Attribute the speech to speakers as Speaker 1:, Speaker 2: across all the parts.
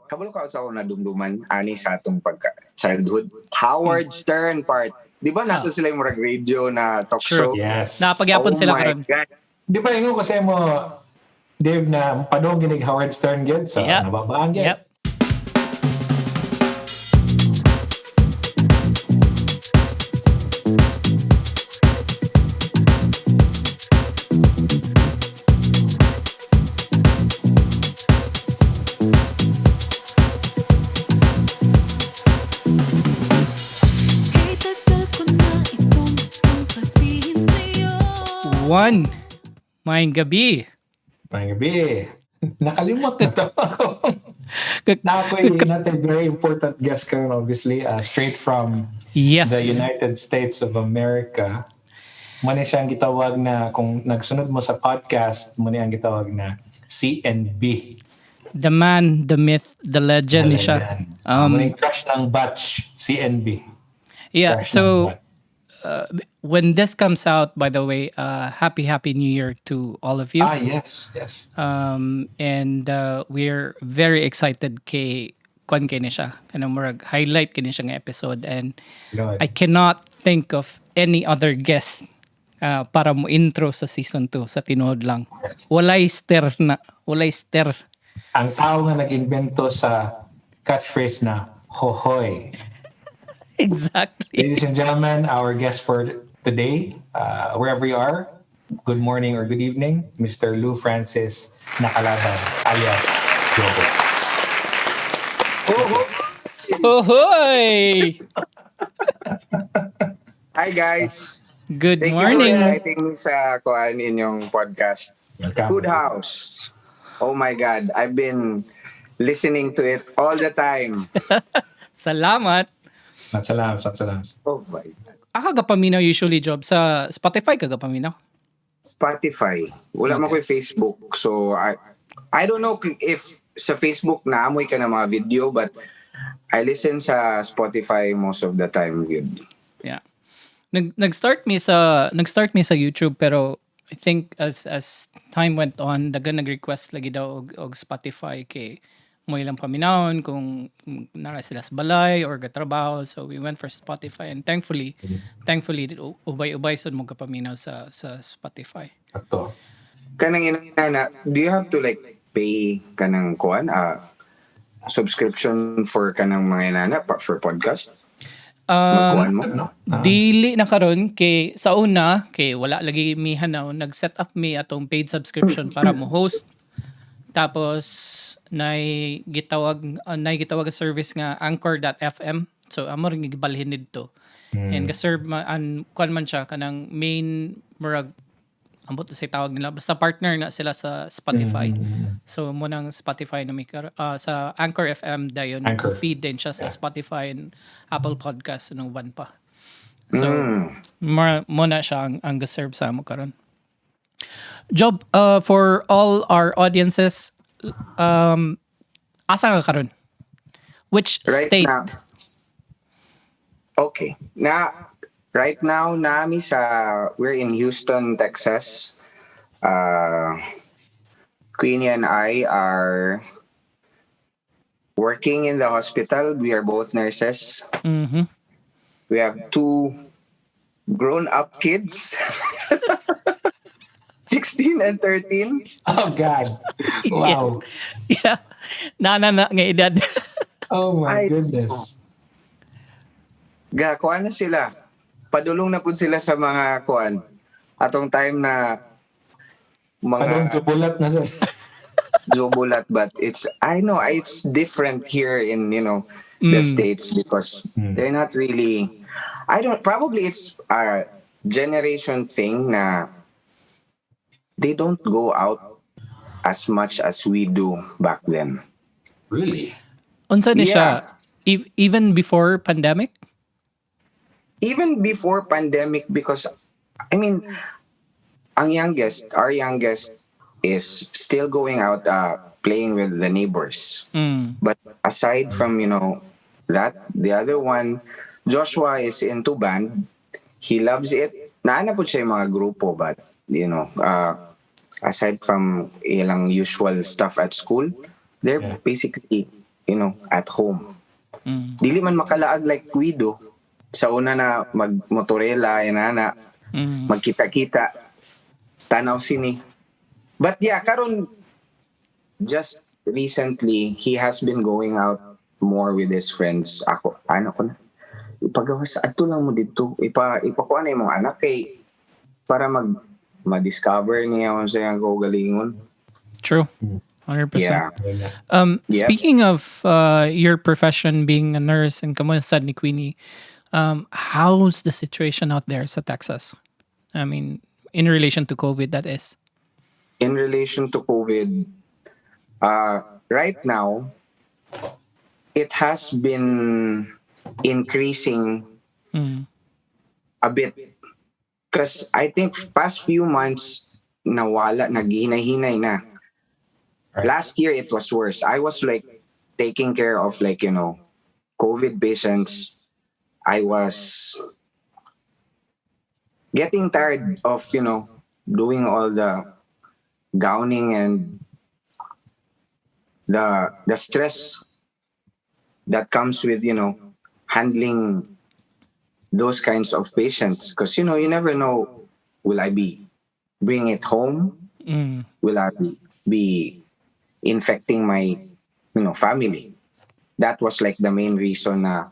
Speaker 1: kabalo ka sa ako na dumduman ani sa atong childhood. Howard Stern part. Di ba nato sila yung murag radio na talk show?
Speaker 2: Yes.
Speaker 3: Napagyapon sila karon.
Speaker 2: Di ba yung kasi mo, Dave, na padong ginig Howard Stern gyud so nababaan gyud.
Speaker 3: Yep. One. Maayong gabi.
Speaker 2: Maayong gabi. Nakalimot na to ako. Nakoy natin very important guest ka obviously straight from the United States of America. Muna siya ang gitawag na kung nagsunod mo sa podcast, muna ang gitawag na CNB.
Speaker 3: The man, the myth, the legend ni siya.
Speaker 2: Muna yung crush ng batch, CNB.
Speaker 3: Yeah,
Speaker 2: crush
Speaker 3: so when this comes out, by the way, happy New Year to all of you.
Speaker 2: Yes.
Speaker 3: And we're very excited kay ni siya. Kanang murag highlight kini siya nga episode, and
Speaker 2: Lord.
Speaker 3: I cannot think of any other guest para mo intro sa season 2 sa tinuod lang. Walay stir.
Speaker 2: Ang tao nga nag-invento sa catchphrase na hohoy.
Speaker 3: Exactly.
Speaker 2: Ladies and gentlemen, our guest for today, wherever you are, good morning or good evening, Mr. Lou Francis Nacalaban, alias Jobo.
Speaker 1: Hohoy! Hi guys!
Speaker 3: Good
Speaker 1: Thank
Speaker 3: morning.
Speaker 1: Thank you for inviting me sa inyong podcast. Foodhaus. Oh my God, I've been listening to it all the time.
Speaker 3: Salamat.
Speaker 2: Salamat.
Speaker 1: Oh my God.
Speaker 3: Gapaminaw usually job sa Spotify ka gapaminaw?
Speaker 1: Spotify. Wala mo ko yung Facebook. So I don't know if sa Facebook naamoy ka na mga video, but I listen sa Spotify most of the time. Good.
Speaker 3: Yeah. Nag-start mi sa YouTube, pero I think as time went on, dagan nag-request lagi daw og Spotify kay mo ilang paminahon kung nara sila sa balay or gatrabaho, so we went for Spotify, and thankfully ubay sad mo kapaminaw sa Spotify.
Speaker 2: Ato.
Speaker 1: Kanang ina, do you have to like pay kanang subscription for kanang mga inana for podcast? Magkuhan mo?
Speaker 2: No?
Speaker 3: Dili na karon kay sa una kay wala lagi mi hanaw, nag-set up mi atong paid subscription para mo host. Tapos nay gitawag nga service nga anchor.fm. So amo ring gibalhin didto. And ga-serve kuan man siya kanang main murag ambot sa tawag nila, basta partner na sila sa Spotify. So mo nang Spotify na may sa Anchor FM dayon feed din siya sa Spotify and Apple Podcast nung one pa. So mo na siya ang ga-serve sa mo karon. Job for all our audiences, asa ka karon? Which
Speaker 1: right
Speaker 3: state?
Speaker 1: Now, okay. Right now we're in Houston, Texas. Queenie and I are working in the hospital. We are both nurses.
Speaker 3: Mm-hmm.
Speaker 1: We have 2 grown-up kids. 16 and 13.
Speaker 2: Oh God. Wow.
Speaker 3: Yes. Yeah. Na nga edad.
Speaker 2: Oh my goodness.
Speaker 1: Kuan na sila. Padulong na pud sila sa mga kuan. Atong time na
Speaker 2: Padong jobulat na sila.
Speaker 1: Jobulat, but I know it's different here in the States because they're not really, probably it's a generation thing na they don't go out as much as we do back then.
Speaker 2: Really?
Speaker 3: Unsa ni siya? Even before pandemic?
Speaker 1: Even before pandemic, because I mean, our youngest is still going out playing with the neighbors. But aside from that, the other one, Joshua, is into band. He loves it. Naana po siya yung mga grupo, but aside from ilang usual stuff at school, they're
Speaker 2: Yeah.
Speaker 1: basically, at home.
Speaker 3: Mm.
Speaker 1: Dili man makalaag like Guido, sa una na magmotorela, inana,
Speaker 3: Mm.
Speaker 1: magkita-kita, tanaw sini. But yeah, karon just recently, he has been going out more with his friends. Ako, ano ko na, ipagawas, ato lang mo dito, ipakuha na yung mga anak kay, para ma-discover niya kung saan ko galingon.
Speaker 3: True. 100%.
Speaker 1: Yeah. Yep.
Speaker 3: Speaking of your profession being a nurse and kamusta ni Queenie, how's the situation out there sa Texas? I mean, in relation to COVID, that is.
Speaker 1: In relation to COVID, right now, it has been increasing
Speaker 3: Mm.
Speaker 1: a bit because I think past few months nawala, naghinay-hinay na.
Speaker 2: Right.
Speaker 1: Last year it was worse. I was like taking care of like, COVID patients. I was getting tired of, doing all the gowning and the stress that comes with, handling those kinds of patients because you never know, will I be bringing it home,
Speaker 3: Mm.
Speaker 1: will I be infecting my family. That was like the main reason na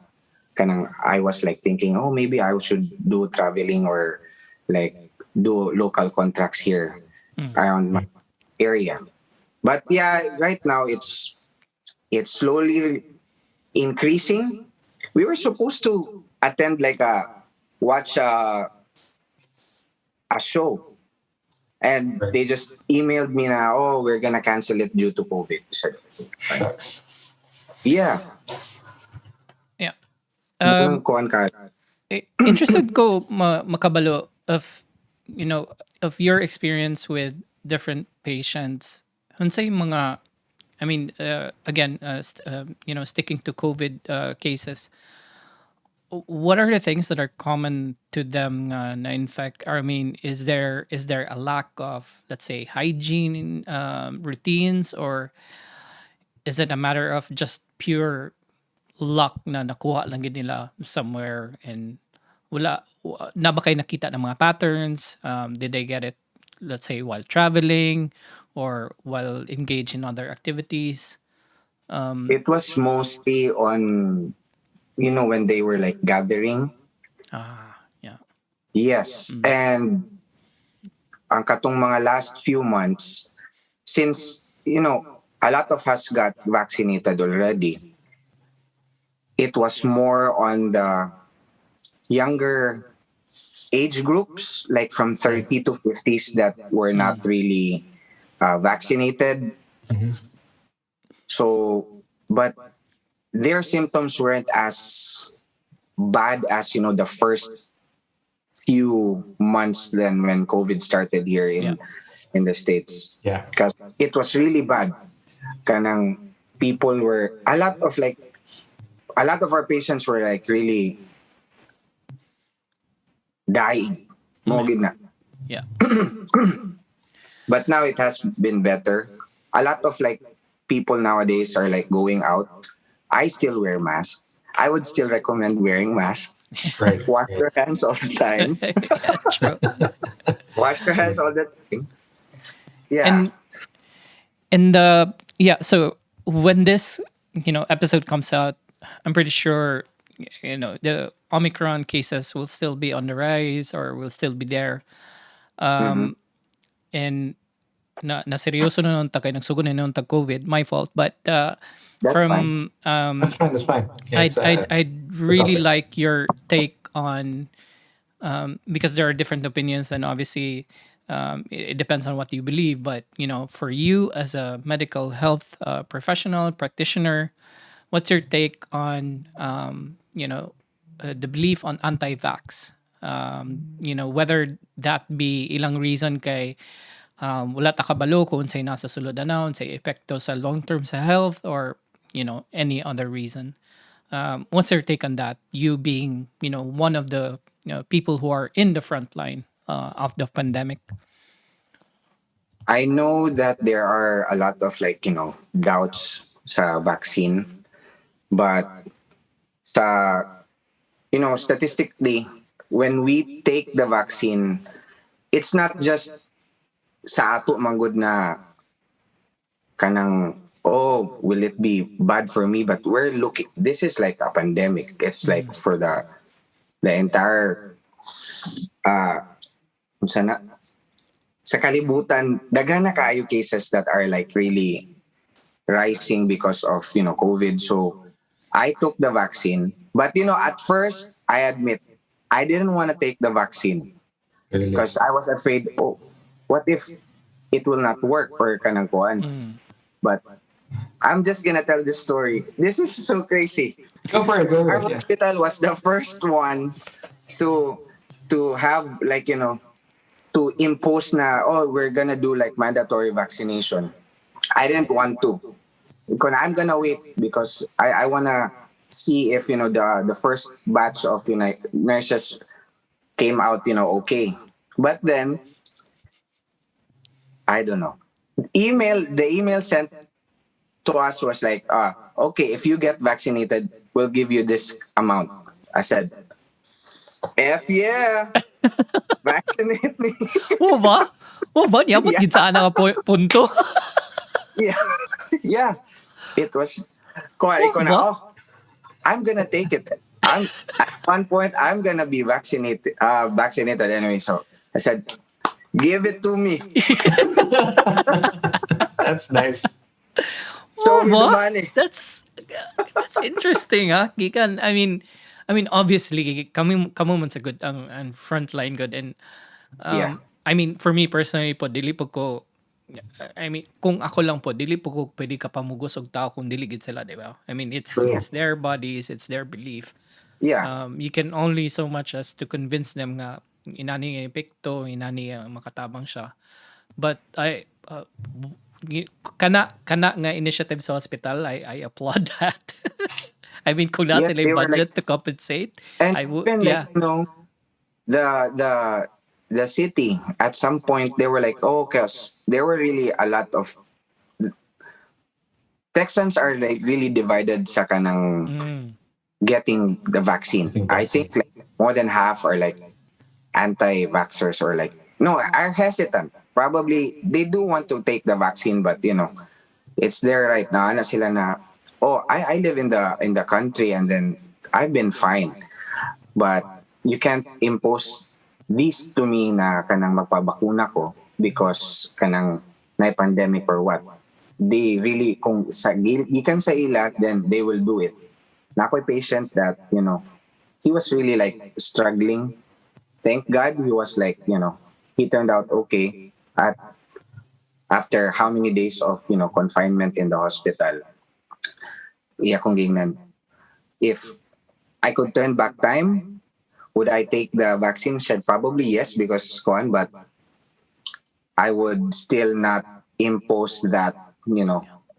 Speaker 1: kanang I was like thinking, oh, maybe I should do traveling or like do local contracts here around my area. But yeah, right now it's slowly increasing. We were supposed to attend like watch a show, and
Speaker 2: Right.
Speaker 1: they just emailed me now, oh, we're gonna cancel it due to COVID. I said, "Fine."
Speaker 2: Shucks.
Speaker 1: Yeah.
Speaker 3: Yeah.
Speaker 1: Ganun kuhan ka.
Speaker 3: Interested ko makabalo of, you know, of your experience with different patients. Unsay mga, I mean, again, sticking to COVID cases, what are the things that are common to them na infect? Or, I mean, is there a lack of, let's say, hygiene routines, or is it a matter of just pure luck na nakuha lang gid nila somewhere, and na ba kayo nakita ng mga patterns? Did they get it, let's say, while traveling or while engaged in other activities?
Speaker 1: It was mostly on, when they were like gathering.
Speaker 3: Yeah.
Speaker 1: Yes. And ang katong mga last few months, since, a lot of us got vaccinated already, it was more on the younger age groups, like from 30 to 50s, that were not really vaccinated. So, but their symptoms weren't as bad as, the first few months then when COVID started here in the States.
Speaker 2: Yeah.
Speaker 1: Because it was really bad. Kanang people were, a lot of our patients were like really dying. Mo gid na.
Speaker 3: Yeah.
Speaker 1: But now it has been better. A lot of like people nowadays are like going out. I still wear masks. I would still recommend wearing masks.
Speaker 2: Right.
Speaker 1: Wash your hands all the time.
Speaker 3: Yeah, true.
Speaker 1: Wash your hands all the time. Yeah.
Speaker 3: And yeah, so when this episode comes out, I'm pretty sure the Omicron cases will still be on the rise or will still be there. And na seryoso na nun tagay nagsugod na nun tag COVID, my fault, but
Speaker 1: That's fine.
Speaker 3: from
Speaker 2: That's fine. That's fine. Yeah,
Speaker 3: I'd really
Speaker 2: topic.
Speaker 3: like your take on, because there are different opinions, and obviously it depends on what you believe. But for you as a medical health professional practitioner, what's your take on the belief on anti-vax? Whether that be ilang reason kay wala ta kabalo kung unsay nasa sulod ana, unsay epekto sa long term sa health, or any other reason. What's your take on that? You being one of the people who are in the front line of the pandemic.
Speaker 1: I know that there are a lot of like, doubts sa vaccine, but sa, statistically, when we take the vaccine, it's not just sa ato manggod na kanang, oh, will it be bad for me? But we're looking, this is like a pandemic. It's like for the entire, unsa na, sa kalibutan, daghan na kaayo cases that are like really rising because of, COVID. So I took the vaccine. But, at first, I admit, I didn't want to take the vaccine
Speaker 2: Really.
Speaker 1: because I was afraid, oh, what if it will not work or kanang kuan?
Speaker 3: Mm.
Speaker 1: But I'm just gonna tell this story. This is so crazy.
Speaker 2: Go for it. Go for
Speaker 1: Our
Speaker 2: it. Yeah.
Speaker 1: hospital was the first one to have like to impose na, oh, we're gonna do like mandatory vaccination. I didn't want to. I'm gonna wait because I wanna see if the first batch of nurses came out okay. But then I don't know. The email sent to us was like, okay, if you get vaccinated, we'll give you this amount. I said, F yeah, vaccinate me.
Speaker 3: Oo ba? Oo ba? Niabot
Speaker 1: Yeah,
Speaker 3: gid sa ana nga punto.
Speaker 1: yeah, yeah. It was,
Speaker 3: Oo
Speaker 1: ko na,
Speaker 3: ba?
Speaker 1: oh, I'm gonna take it. At one point I'm gonna be vaccinated anyway. So I said, give it to me.
Speaker 2: That's nice.
Speaker 1: Show
Speaker 3: Oo
Speaker 1: me the
Speaker 3: ba?
Speaker 1: money.
Speaker 3: That's interesting, ha? Gikan, I mean, obviously, kamo man sa good ang frontline good and
Speaker 1: Yeah,
Speaker 3: I mean, for me personally po, dili po ko I mean, kung ako lang po, dili po ko pwede ka pamugos og tao kung dili gid sila, di ba? I mean, it's
Speaker 1: true.
Speaker 3: it's their bodies, it's their belief.
Speaker 1: Yeah,
Speaker 3: You can only so much as to convince them nga inani nga epekto, inani nga makatabang siya. But kana nga initiative sa hospital, I applaud that. I mean, kung na
Speaker 1: yeah.
Speaker 3: sila
Speaker 1: They
Speaker 3: yung
Speaker 1: were like,
Speaker 3: budget to compensate,
Speaker 1: and
Speaker 3: I would,
Speaker 1: even like
Speaker 3: yeah.
Speaker 1: the the the city at some point they were like, oh, cause there were really a lot of Texans are like really divided sa kanang
Speaker 3: Mm,
Speaker 1: getting the vaccine.
Speaker 2: Think
Speaker 1: I
Speaker 2: that's
Speaker 1: think
Speaker 2: it.
Speaker 1: like more than half are like anti-vaxxers or like no are hesitant. Probably they do want to take the vaccine, but it's there right now. Na sila na, oh, I live in the country and then I've been fine, but you can't impose this to me na kanang magpabakuna ko because kanang na pandemic or what. They really kung sa gikan sa ila, then they will do it. Na ako'y patient that he was really like struggling. Thank God he was like he turned out okay at after how many days of confinement in the hospital. Yeah, kung gingnan. If I could turn back time, would I take the vaccine? Said probably yes because kuan, but I would still not impose that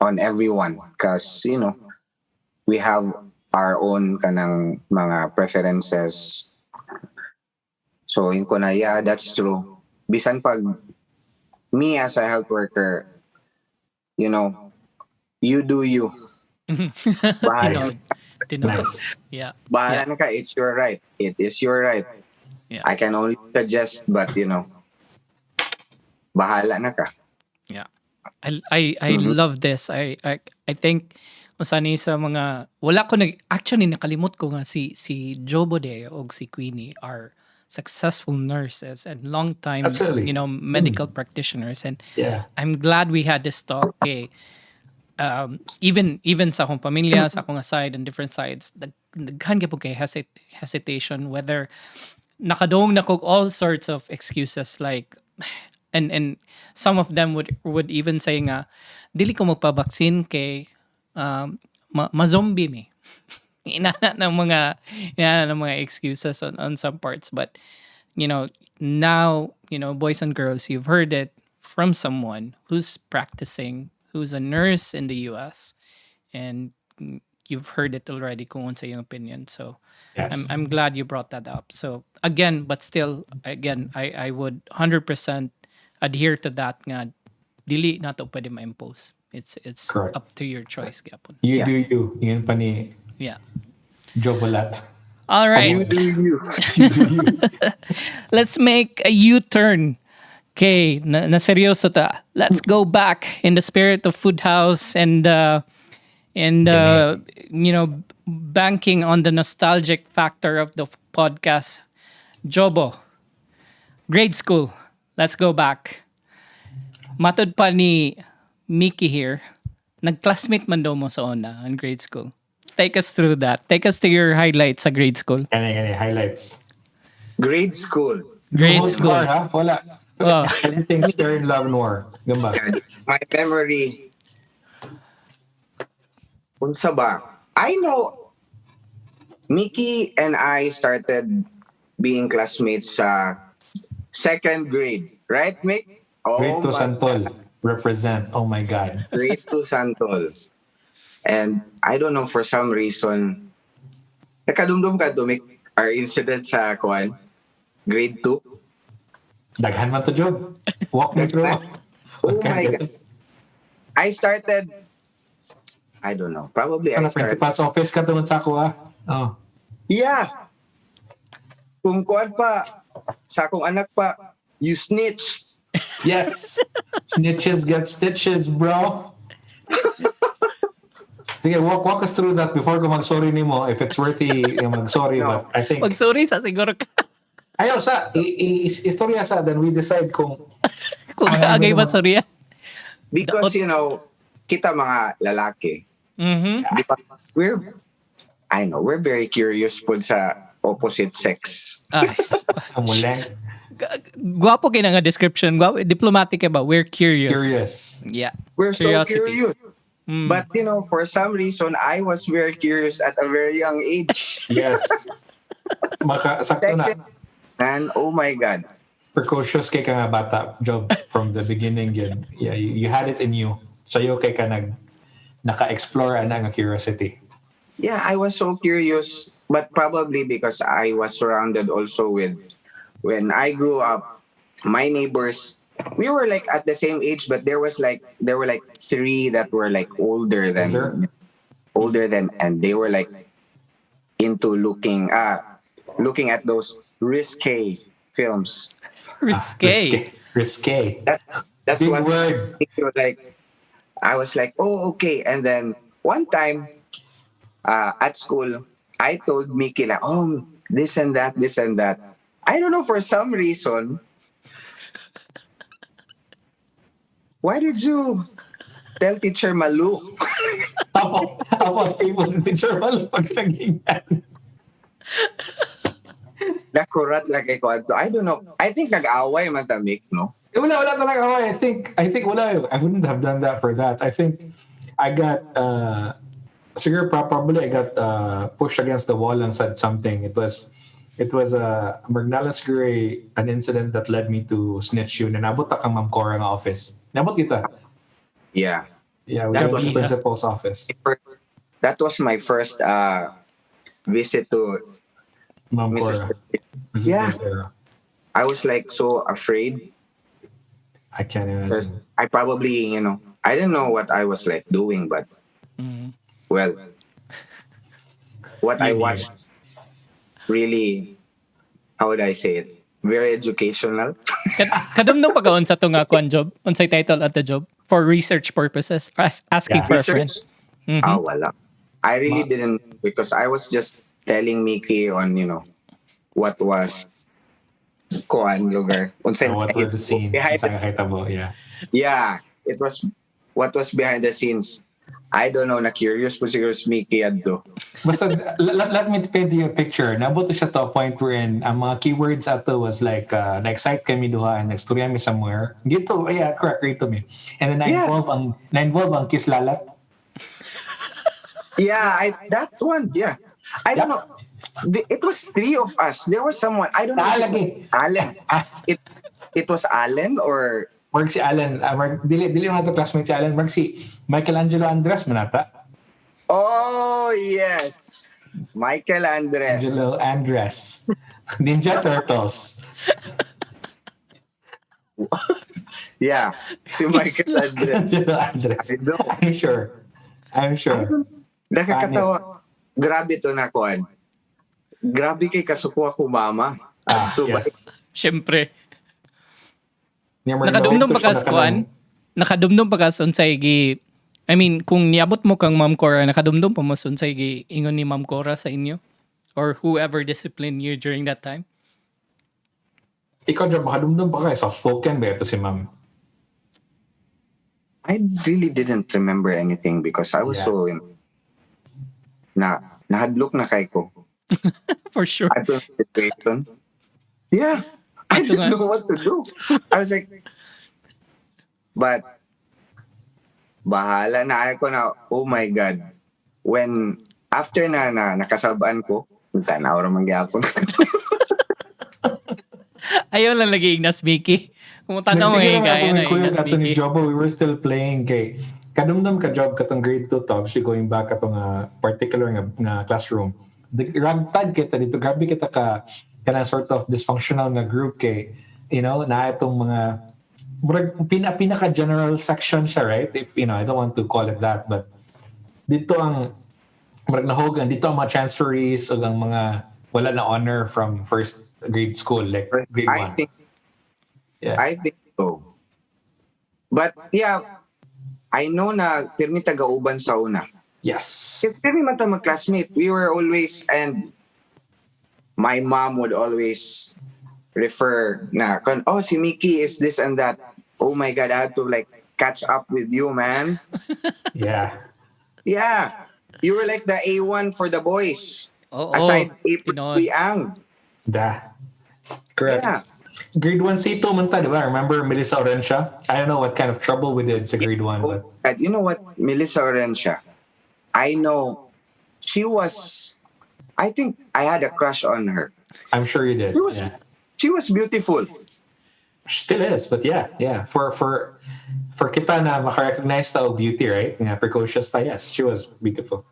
Speaker 1: on everyone because we have our own kanang mga preferences. So yun ko na, yeah, that's true. Bisan pag me as a health worker, you know, you do you. Bahala,
Speaker 3: Tinog. Tinog.
Speaker 2: Nice.
Speaker 3: Yeah.
Speaker 1: bahala
Speaker 3: Yeah.
Speaker 1: na ka. It's your right. It is your right.
Speaker 3: Yeah.
Speaker 1: I can only suggest, but bahala na ka.
Speaker 3: Yeah. I
Speaker 1: Mhm.
Speaker 3: love this. I think masani sa mga wala ko actually nakalimot ko nga si Jobo o si Queenie are successful nurses and long time
Speaker 2: Absolutely.
Speaker 3: medical practitioners, and
Speaker 2: Yeah.
Speaker 3: I'm glad we had this talk kay even sa akong pamilya, sa akong side and different sides, daghan gyud po kay hesitation whether nakadong na kog all sorts of excuses like and some of them would even say nga dili ko magpa-vaccine kay ma-zombie me. Inana ng mga excuses on some parts, but now boys and girls, you've heard it from someone who's practicing, who's a nurse in the US, and you've heard it already kung unsa yung opinion. So I'm
Speaker 2: Yes.
Speaker 3: I'm glad you brought that up. So again, but still again, I would 100% adhere to that nga dili na to pwede ma-impose. It's
Speaker 2: Correct.
Speaker 3: up to your choice gyapon.
Speaker 2: You
Speaker 1: Yeah.
Speaker 2: do you. Yun pa ni
Speaker 3: Yeah.
Speaker 2: Jobolat.
Speaker 3: All right.
Speaker 1: You do you.
Speaker 2: You do you.
Speaker 3: Let's make a U-turn. Okay, na seryoso ta. Let's go back in the spirit of Food House and you know, banking on the nostalgic factor of the podcast. Jobo, grade school. Let's go back. Matod pa ni Mickey here, nag-classmate man daw mo sa una in grade school. Take us through that. Take us to your highlights sa grade school.
Speaker 2: Kani highlights.
Speaker 1: Grade school.
Speaker 3: Grade
Speaker 2: No
Speaker 3: school.
Speaker 2: War, ha? Wala.
Speaker 3: Oh.
Speaker 2: Everything's fair in love and war. Gamba.
Speaker 1: My memory. Unsa ba? I know Mickey and I started being classmates sa second grade. Right, Mick?
Speaker 2: Grade to
Speaker 1: my
Speaker 2: Santol. Represent. Oh my God.
Speaker 1: Grade to Santol. And I don't know, for some reason, nakadumdum ka to, Mick, our incident sa kuan, grade 2.
Speaker 2: Daghan man to, Job. Walk me through.
Speaker 1: Oh my God. I started, I don't know, probably I
Speaker 2: Ano,
Speaker 1: started.
Speaker 2: principal's office ka tungod sa ako, ah. Oh.
Speaker 1: Yeah. Kung kuan pa, sa akong anak pa, you snitch.
Speaker 2: Yes. Snitches get stitches, bro. Sige, walk us through that before ko mag-sorry nimo. If it's worthy, mag-sorry.
Speaker 1: No.
Speaker 2: But I think,
Speaker 3: Mag-sorry sa siguro ka.
Speaker 2: ayaw sa, istorya sa, then we decide kung,
Speaker 3: Kung
Speaker 2: Ano,
Speaker 3: agay ba
Speaker 2: ano,
Speaker 3: sorry?
Speaker 1: Because, you know, kita mga lalaki,
Speaker 3: Mhm.
Speaker 1: di ba, we're very curious po sa opposite sex.
Speaker 3: Ay.
Speaker 2: sa muleng,
Speaker 3: Guwapo kay nga description. Guwapo, diplomatic ka ba? We're curious.
Speaker 2: curious.
Speaker 3: Yeah.
Speaker 1: We're so
Speaker 3: Curiosity.
Speaker 1: curious. But, you know, for some reason, I was very curious at a very young age.
Speaker 2: Yes. Sakto na.
Speaker 1: And, oh my God.
Speaker 2: Precocious kay ka nga bata, Job, from the beginning yun. Yeah, you had it in you. Sa'yo kay ka naka-explore nga curiosity.
Speaker 1: Yeah, I was so curious, but probably because I was surrounded also with, when I grew up, my neighbors, we were like at the same age, but there were like 3 that were like older than, and they were like into looking at those risque films.
Speaker 3: Risque.
Speaker 2: Risque.
Speaker 1: That's
Speaker 2: Big
Speaker 1: what
Speaker 2: word.
Speaker 1: like. I was like, oh, okay. And then one time at school, I told Mickey like, oh, this and that. I don't know, for some reason. Why did you tell Teacher Malu?
Speaker 2: Ako, people si Teacher Malu pag naging yan.
Speaker 1: Nakurat like ako. I don't know. I think nag-away man ta, Mick, no?
Speaker 2: Wala talaga ako. I think wala. I wouldn't have done that for that. I think I got, probably I got pushed against the wall and said something. It was Magnala siguro an incident that led me to snitch you. Nabot ta kang Ma'am Cora nga office. Nabot kita.
Speaker 1: Yeah.
Speaker 2: Yeah, we
Speaker 1: That
Speaker 2: went
Speaker 1: was-
Speaker 2: to the principal's office.
Speaker 1: That was my first visit to
Speaker 2: Ma'am
Speaker 1: Mrs.
Speaker 2: Cora.
Speaker 1: Yeah.
Speaker 2: Cora.
Speaker 1: I was like so afraid
Speaker 2: I can't
Speaker 1: because
Speaker 2: imagine.
Speaker 1: I probably, I didn't know what I was like doing, but well, what I
Speaker 2: You knew.
Speaker 1: watched really, how would I say it? Very educational.
Speaker 3: Kadumdum pagkaon sa tunga kuan job. Unsay title at the job for research purposes. Asking
Speaker 2: Yeah.
Speaker 3: for a friend.
Speaker 1: Research? Wala. I really didn't, because I was just telling Mickey on, what was kuan lugar. Unsay
Speaker 2: What were the scenes?
Speaker 1: behind
Speaker 2: Sa kakitabo, yeah.
Speaker 1: Yeah, it was what was behind the scenes. I don't know, na-curious po siguro si Mickey adto.
Speaker 2: Basta, let me paint you a picture. Nabuto siya to a point wherein ang mga keywords ato was like, na-excite kami duha and nagstorya mi somewhere. Dito, yeah, correct, rito mi. And then
Speaker 1: Yeah.
Speaker 2: na-involve ang kislalat.
Speaker 1: Yeah, that one, yeah. I don't know. It was 3 of us. There was someone, I don't know if it was
Speaker 2: Naalagi.
Speaker 1: Allen. It was Allen or...
Speaker 2: Mark si Allen, dili mo na to classmate si Allen, Mark si Michelangelo Andres manata.
Speaker 1: Oh, yes. Michael Andres.
Speaker 2: Angelo Andres. Ninja Turtles.
Speaker 1: Yeah, si
Speaker 3: It's
Speaker 1: Michael Andres.
Speaker 2: Angelo Andres.
Speaker 1: I know.
Speaker 2: I'm sure. I'm
Speaker 1: I
Speaker 2: sure.
Speaker 1: don't, nakakatawa. Grabe to na kuan. Grabe kay kasuko ako mama. Adto ba?
Speaker 2: Yes.
Speaker 3: syempre.
Speaker 2: Never know
Speaker 3: Nakadumdum
Speaker 2: to
Speaker 3: pa
Speaker 2: siya
Speaker 3: ka sa kuan? Nakadumdum pa ka sa unsay gi I mean, kung niabot mo kang Ma'am Cora, nakadumdum pa mo sa unsay gi ingon ni Ma'am Cora sa inyo? Or whoever disciplined you during that time?
Speaker 2: Ikaw dyan, makadumdum pa ka. Soft-spoken ba ito si ma'am?
Speaker 1: I really didn't remember anything because I was
Speaker 2: Yeah.
Speaker 1: so na nahadlok na kay ko.
Speaker 3: For sure.
Speaker 1: Ato situation. Yeah. I
Speaker 3: Ato
Speaker 1: didn't
Speaker 3: nga.
Speaker 1: know what to do. I was like, but bahala na ako na, oh my God. When, after na nakasabaan ko, tanaw ramang gyapon.
Speaker 3: Ayaw lang lagi Ignas Mickey. Kumutan na mo
Speaker 2: Nagsige
Speaker 3: eh,
Speaker 2: lang ako
Speaker 3: kaya
Speaker 2: ng
Speaker 3: na
Speaker 2: kuya
Speaker 3: Ignas
Speaker 2: kato ni
Speaker 3: Mickey.
Speaker 2: Jobo, we were still playing kay kadumdum ka job katong grade 2 to, obviously going back katong particular nga classroom. The ragtag kita dito, grabe kita ka kana sort of dysfunctional na group kay, you know, na itong mga murag pinaka general section siya, right? If you know, I don't want to call it that, but dito ang murag nahogan dito ang mga transferees o ang mga wala na honor from first grade school like grade
Speaker 1: I
Speaker 2: 1.
Speaker 1: think,
Speaker 2: Yeah.
Speaker 1: I think so. But yeah, I know na pirmi taga-uban sa una.
Speaker 2: Yes.
Speaker 1: Kasi pirmi man ta mag-classmate. We were always, and my mom would always refer na, oh, si Mickey is this and that. Oh my God, I had to like catch up with you, man.
Speaker 2: Yeah.
Speaker 1: Yeah. You were like the A1 for the boys.
Speaker 3: Oo.
Speaker 1: Aside April
Speaker 3: Pinoy.
Speaker 1: Ang.
Speaker 2: Da. Correct.
Speaker 1: Yeah.
Speaker 2: Grade 1 C2 man ta, di ba? Remember Melissa Orencia? I don't know what kind of trouble we did sa grade 1, but
Speaker 1: And you know what? Melissa Orencia. I know she was, I think I had a crush on her.
Speaker 2: I'm sure you did.
Speaker 1: She was,
Speaker 2: Yeah.
Speaker 1: she was beautiful.
Speaker 2: Still is, but yeah. For kita na makarecognize ta og beauty, right? Nga precocious ta, yes, she was beautiful.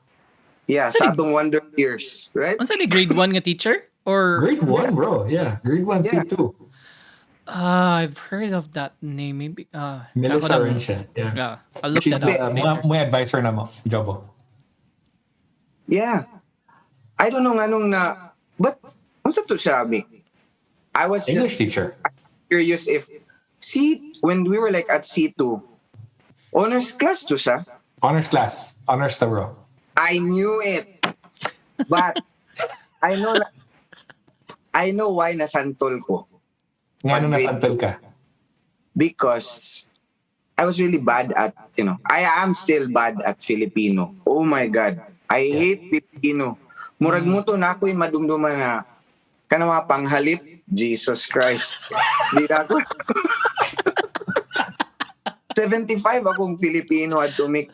Speaker 1: Yeah, sa atong Wonder Years, right?
Speaker 3: Unsa ni grade 1 nga teacher? Or
Speaker 2: Grade 1, bro. Yeah. Grade 1
Speaker 1: Yeah.
Speaker 2: C2.
Speaker 3: I've heard of that name. Maybe
Speaker 2: Melissa
Speaker 3: ako nang-
Speaker 2: Orencia. Yeah.
Speaker 3: Yeah, I'll look
Speaker 2: She's
Speaker 3: that up later.
Speaker 2: my advisor na mo, Jobo.
Speaker 1: Yeah. I don't know nga nung na, but unsa to siya, Mick? I was
Speaker 2: English
Speaker 1: just
Speaker 2: teacher.
Speaker 1: curious if, when we were like at C2, honors class to siya.
Speaker 2: Honors class. Honors ta, bro.
Speaker 1: I knew it. But, I know why nasantol ko.
Speaker 2: Nga nung
Speaker 1: Pag-grade
Speaker 2: nasantol ka.
Speaker 1: Because I was really bad at, I am still bad at Filipino. Oh my God. I hate Filipino. Murag mo to na ako'y madumduman na kanawa panghalip. Jesus Christ. Di na ako. 75 akong Filipino at tumik.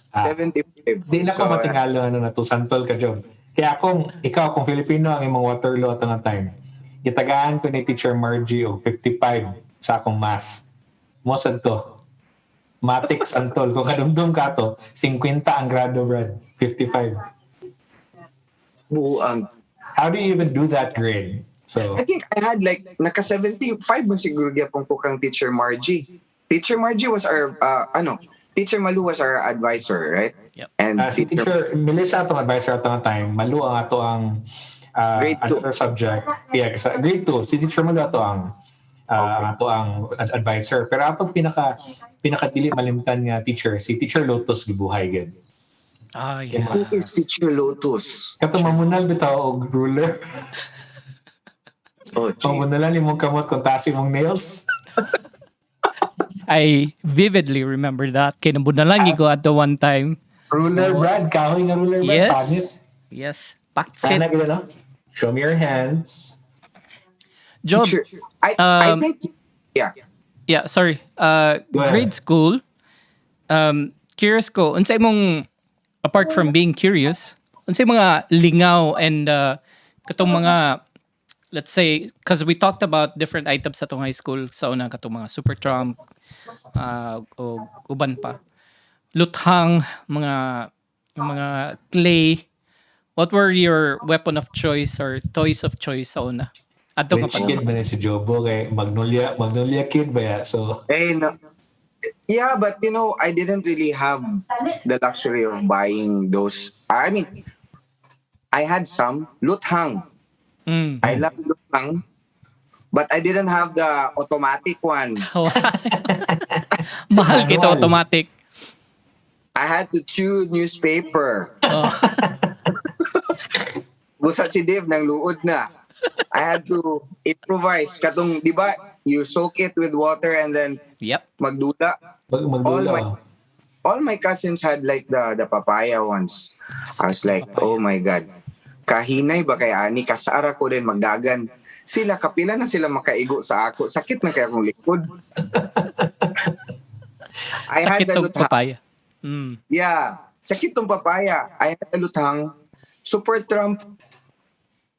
Speaker 1: 75.
Speaker 2: Di na ko matingalo na to santol ka, Job. Kaya ikaw kung Filipino ang imong Waterloo at nga time, itagaan ko ni Teacher Margie og 55 sa akong math. Mosad to. Matik santol. Kung kadumdum ka to, 50 ang grado, Brad. 55.
Speaker 1: buang.
Speaker 2: How do you even do that grade? So,
Speaker 1: I think I had like, naka 75 man siguro gyapon ko kang Teacher Margie. Teacher Margie was our, Teacher Malu was our advisor, right?
Speaker 3: Yep.
Speaker 1: And
Speaker 2: si Teacher Melissa atong advisor atong time, Malu ang ato ang
Speaker 1: Grade two.
Speaker 2: another subject. Yeah, kasi grade 2. Si Teacher Malu ato ang ato ang advisor. Pero atong pinaka dili malimtan nga teacher, si Teacher Lotus gibuhay gid.
Speaker 3: Yeah.
Speaker 1: who is Teacher Lotus?
Speaker 2: Katong mamunal bitaw og ruler.
Speaker 1: Oh, gee.
Speaker 2: Mamunalan imong kamot kung taas imong nails.
Speaker 3: I vividly remember that. Kinabunalangi ko at the one time.
Speaker 2: Ruler, Brad. Kahoy nga ruler, Brad. Pangit.
Speaker 3: Yes. Yes. Paksit.
Speaker 2: Sana gid no? Show me your hands.
Speaker 3: Job.
Speaker 1: Teacher, I
Speaker 3: Um,
Speaker 1: think, yeah.
Speaker 3: Yeah, sorry.
Speaker 2: ahead.
Speaker 3: Grade school. Curious ko, unsay mong, apart from being curious, unsay mga lingaw and katong mga, let's say, because we talked about different items sa tong high school sa una, katong mga super trump, o uban pa. Luthang, mga clay. What were your weapon of choice or toys of choice sa una? Ato ka
Speaker 2: Rich kid
Speaker 3: panahon.
Speaker 2: ba na si Jobo kay Magnolia kid ba ya? So,
Speaker 1: No. Yeah, but I didn't really have the luxury of buying those. I mean, I had some luthang.
Speaker 3: Mm.
Speaker 1: I love luthang, but I didn't have the automatic one.
Speaker 3: Mahal kito
Speaker 2: manual.
Speaker 3: automatic.
Speaker 1: I had to chew newspaper.
Speaker 3: Oh.
Speaker 1: Busa si Dave nang luod na. I had to improvise. Katong, di ba, you soak it with water and then
Speaker 3: Yep.
Speaker 1: magdula. All
Speaker 2: Magdula.
Speaker 1: my all my cousins had like the papaya ones. I was like, oh my God. Kahinay ba kay ani? Kasara ko din magdagan. Sila, kapila na sila makaigo sa ako. Sakit na kaya akong likod. I had
Speaker 3: Sakit
Speaker 1: the
Speaker 3: tong
Speaker 1: luthang.
Speaker 3: papaya. Mm.
Speaker 1: Yeah. Sakit tong papaya. I had the luthang. Super Trump.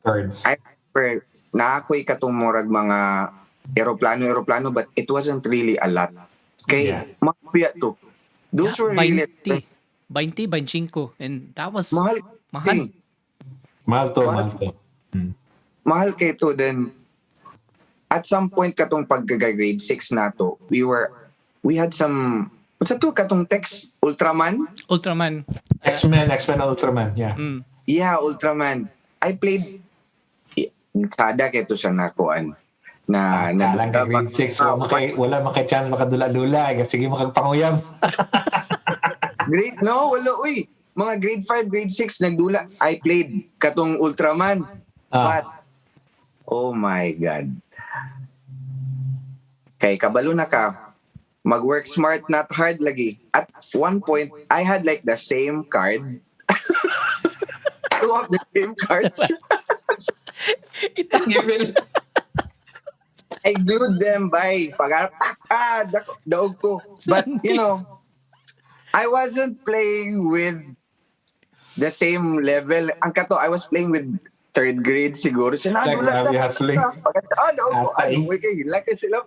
Speaker 2: Cards.
Speaker 1: I remember na ako'y katong morag mga aeroplano, but it wasn't really a lot. Kay,
Speaker 2: Yeah.
Speaker 1: mapia to. Those were really
Speaker 3: 20. 20, 25. And that was
Speaker 1: mahal.
Speaker 3: mahal.
Speaker 2: Mahal to.
Speaker 1: Mahal kay to. Then, at some point katong pagka-grade 6 na to, we had some, what's to katong text? Ultraman?
Speaker 3: Ultraman.
Speaker 2: X-Men Ultraman, yeah.
Speaker 3: Mm.
Speaker 1: Yeah, Ultraman. I played, sada kay to siya nakuan.
Speaker 2: Lang ka grade 6, wala chance makadula-dula. Sige, makagpanguyam.
Speaker 1: Wala, uy. Mga grade 5, grade 6, nagdula. I played katong Ultraman. But, oh my God. Kay kabalo na ka, mag-work smart, not hard lagi. At one point, I had like the same card. Two of the same cards. I glued them by daog ko. But, I wasn't playing with the same level. Ang kato, I was playing with third grade siguro. Siya nadulat
Speaker 2: Grabe hustling.
Speaker 1: daog ko. Kay hilak sila.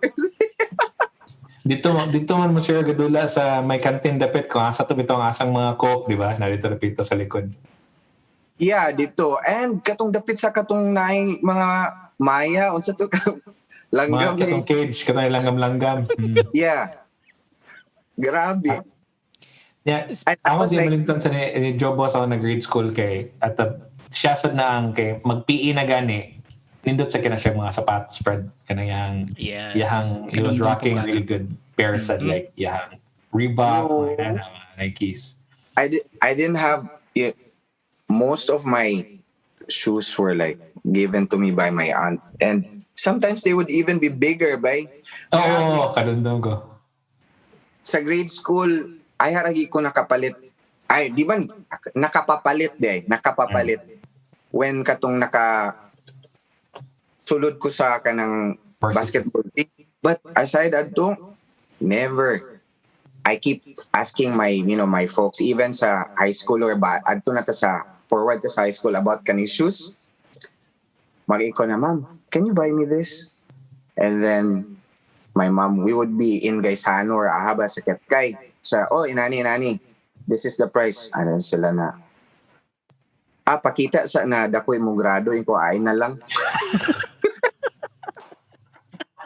Speaker 2: Dito man mo sure gadula sa may kantin dapit ko asa to bitong asang mga coke, di ba? Narito dapito sa likod.
Speaker 1: Yeah, dito. And katong dapit sa katong naay mga maya, unsa to langgam
Speaker 2: Mga katong cage, katong langgam-langgam.
Speaker 1: Yeah. Grabe.
Speaker 2: Yeah,
Speaker 1: I
Speaker 2: ako
Speaker 1: was
Speaker 2: di
Speaker 1: like,
Speaker 2: malimtan sa ni Jobo sa na grade school kay at siya sad na ang kay mag-PE na gani. Nindot sa kina siya mga sapat spread kanang
Speaker 3: Yes.
Speaker 2: he was
Speaker 3: Kinundong
Speaker 2: rocking
Speaker 3: ko
Speaker 2: really good pairs at like Reebok,
Speaker 1: No.
Speaker 2: mga Nikes.
Speaker 1: I didn't have most of my shoes were like given to me by my aunt, and sometimes they would even be bigger by
Speaker 2: Kadundong ko.
Speaker 1: sa grade school. Ay haragi ko nakapalit. Ay, di ba nakapapalit. When katong sulod ko sa kanang basketball team. But aside adto, never. I keep asking my folks, even sa high school or adto na ta sa forward ta sa high school about kaning shoes. Mag-iko na, ma'am, can you buy me this? And then my mom, we would be in Gaisano or Ahaba sa Ketkay. Sa, inani, this is the price. Ano sila na, pakita sa na dakoy mo grado, ko ay na lang.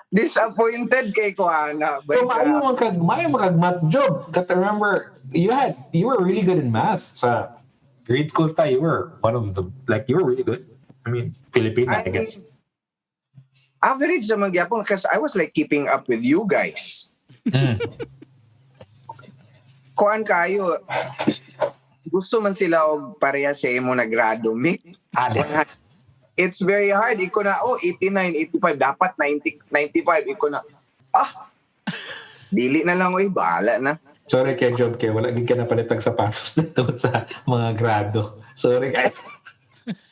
Speaker 1: Disappointed kay Kuana.
Speaker 2: So, maayo makag-math job. Got to remember, you were really good in math. Sa grade school tayo, you were one of the, you were really good. I mean, Filipino, I guess.
Speaker 1: Average naman gyapon because I was like keeping up with you guys. Kuan kayo, gusto man sila og pareha sa imo na grado, Mick. It's very hard. Iko na, 89, 85. Dapat 90, 95. Iko na, dili na lang, bahala na.
Speaker 2: Sorry kay Job, kay wala gid ka na palitag sapatos dito sa mga grado. Sorry kay.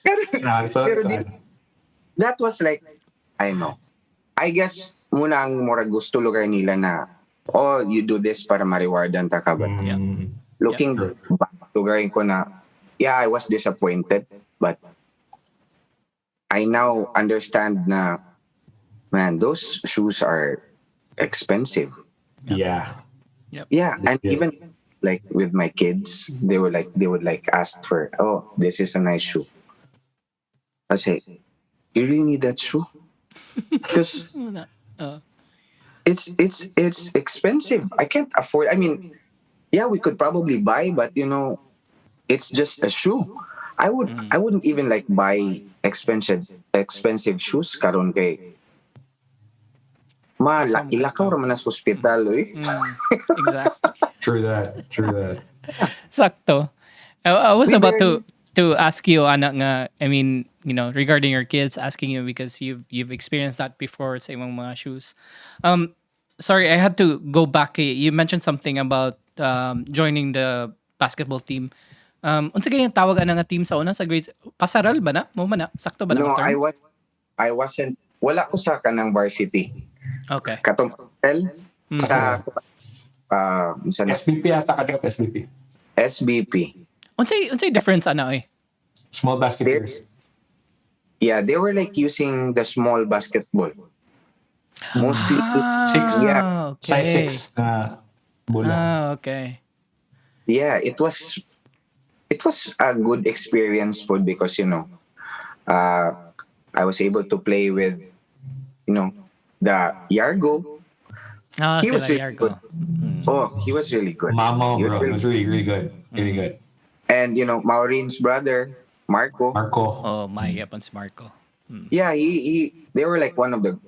Speaker 1: Pero that was like, I know. I guess, muna ang mura gusto lugar nila na, you do this para ma-rewardan ta ka. But looking back, lugarin ko na, I was disappointed. But I now understand na, man, those shoes are expensive.
Speaker 2: Yeah.
Speaker 1: Yeah, and even like with my kids, they would ask for, this is a nice shoe. I say, you really need that shoe? because
Speaker 3: Uh,
Speaker 1: it's expensive. I can't afford. I mean, yeah, we could probably buy, but it's just a shoe. I wouldn't even like buy expensive shoes karon kay
Speaker 3: asa mo
Speaker 1: ilakaw
Speaker 3: kadto?
Speaker 1: ra man sa ospital eh.
Speaker 3: Exactly.
Speaker 2: True that. True that.
Speaker 3: Sakto. I was
Speaker 1: We
Speaker 3: about
Speaker 1: barely
Speaker 3: to ask you, anak nga, I mean, regarding your kids, asking you because you've experienced that before sa imong mga shoes. Sorry, I had to go back. You mentioned something about joining the basketball team. Unsa kaya yung tawag ana nga team sa una sa grades? Pasaral ba na? Mo man na? Sakto ba na
Speaker 1: no
Speaker 3: nga term?
Speaker 1: I wasn't wala ko sa kanang varsity
Speaker 3: Okay.
Speaker 1: katong L sa sa
Speaker 2: SBP ata ka drop SBP.
Speaker 1: SBP.
Speaker 3: Unsay difference ana eh?
Speaker 2: Small basketeers.
Speaker 1: Yeah, they were like using the small basketball. Mostly, yeah,
Speaker 3: Ah,
Speaker 2: Size
Speaker 3: okay.
Speaker 2: 6 na bola.
Speaker 3: Okay.
Speaker 1: yeah. It was a good experience, po, because uh, I was able to play with the Yargo.
Speaker 3: Ah,
Speaker 1: He was
Speaker 3: sila
Speaker 1: really good.
Speaker 3: Yargo.
Speaker 1: Oh, he was really good.
Speaker 2: Mamo,
Speaker 1: He was
Speaker 2: bro. It
Speaker 1: really-
Speaker 2: was really, really good. Really good.
Speaker 1: and Maureen's brother, Marco.
Speaker 2: Marco.
Speaker 3: Oh, my yapon si Marco.
Speaker 1: Yeah, they were like one of the.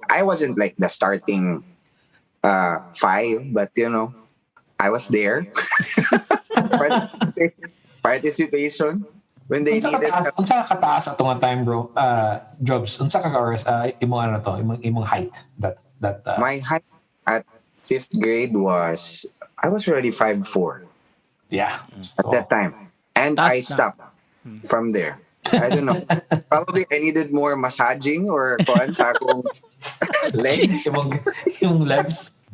Speaker 1: I wasn't like the starting five, but I was there. Participation when they
Speaker 2: Unsa ka
Speaker 1: needed
Speaker 2: taas?
Speaker 1: help.
Speaker 2: Unsa ka kataas atong nga time, bro? Jobs. Unsa ka oras imong ano to, imong height that
Speaker 1: My height at fifth grade was I was already 5'4"
Speaker 2: yeah.
Speaker 1: at that time, and I
Speaker 3: Taas na.
Speaker 1: stopped from there. I don't know. Probably I needed more massaging or kuan sa akong legs.
Speaker 2: Imong legs.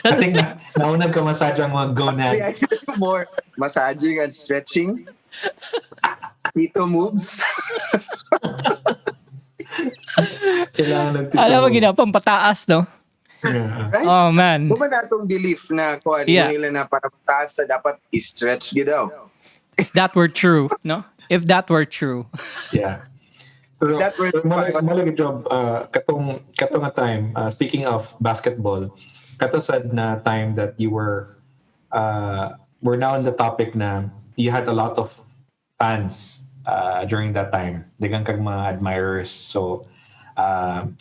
Speaker 2: I think naunag ka massage ang mga
Speaker 1: Actually, I
Speaker 2: gonads.
Speaker 1: needed more massaging and stretching. Keto moves.
Speaker 2: Kailangan ng tipo.
Speaker 3: Alam mo ginapang pataas, no?
Speaker 2: Yeah.
Speaker 1: Right?
Speaker 3: Oh, man.
Speaker 1: Kung man natong belief na kuan
Speaker 3: Yeah.
Speaker 1: nila na para mataas na dapat i-stretch gid daw.
Speaker 3: If that were true, no? If that were true.
Speaker 2: Yeah. Pero
Speaker 1: That were-
Speaker 2: malagi job katong nga time speaking of basketball kato sad na time that you we're now in the topic na you had a lot of fans during that time daghang kag mga admirers so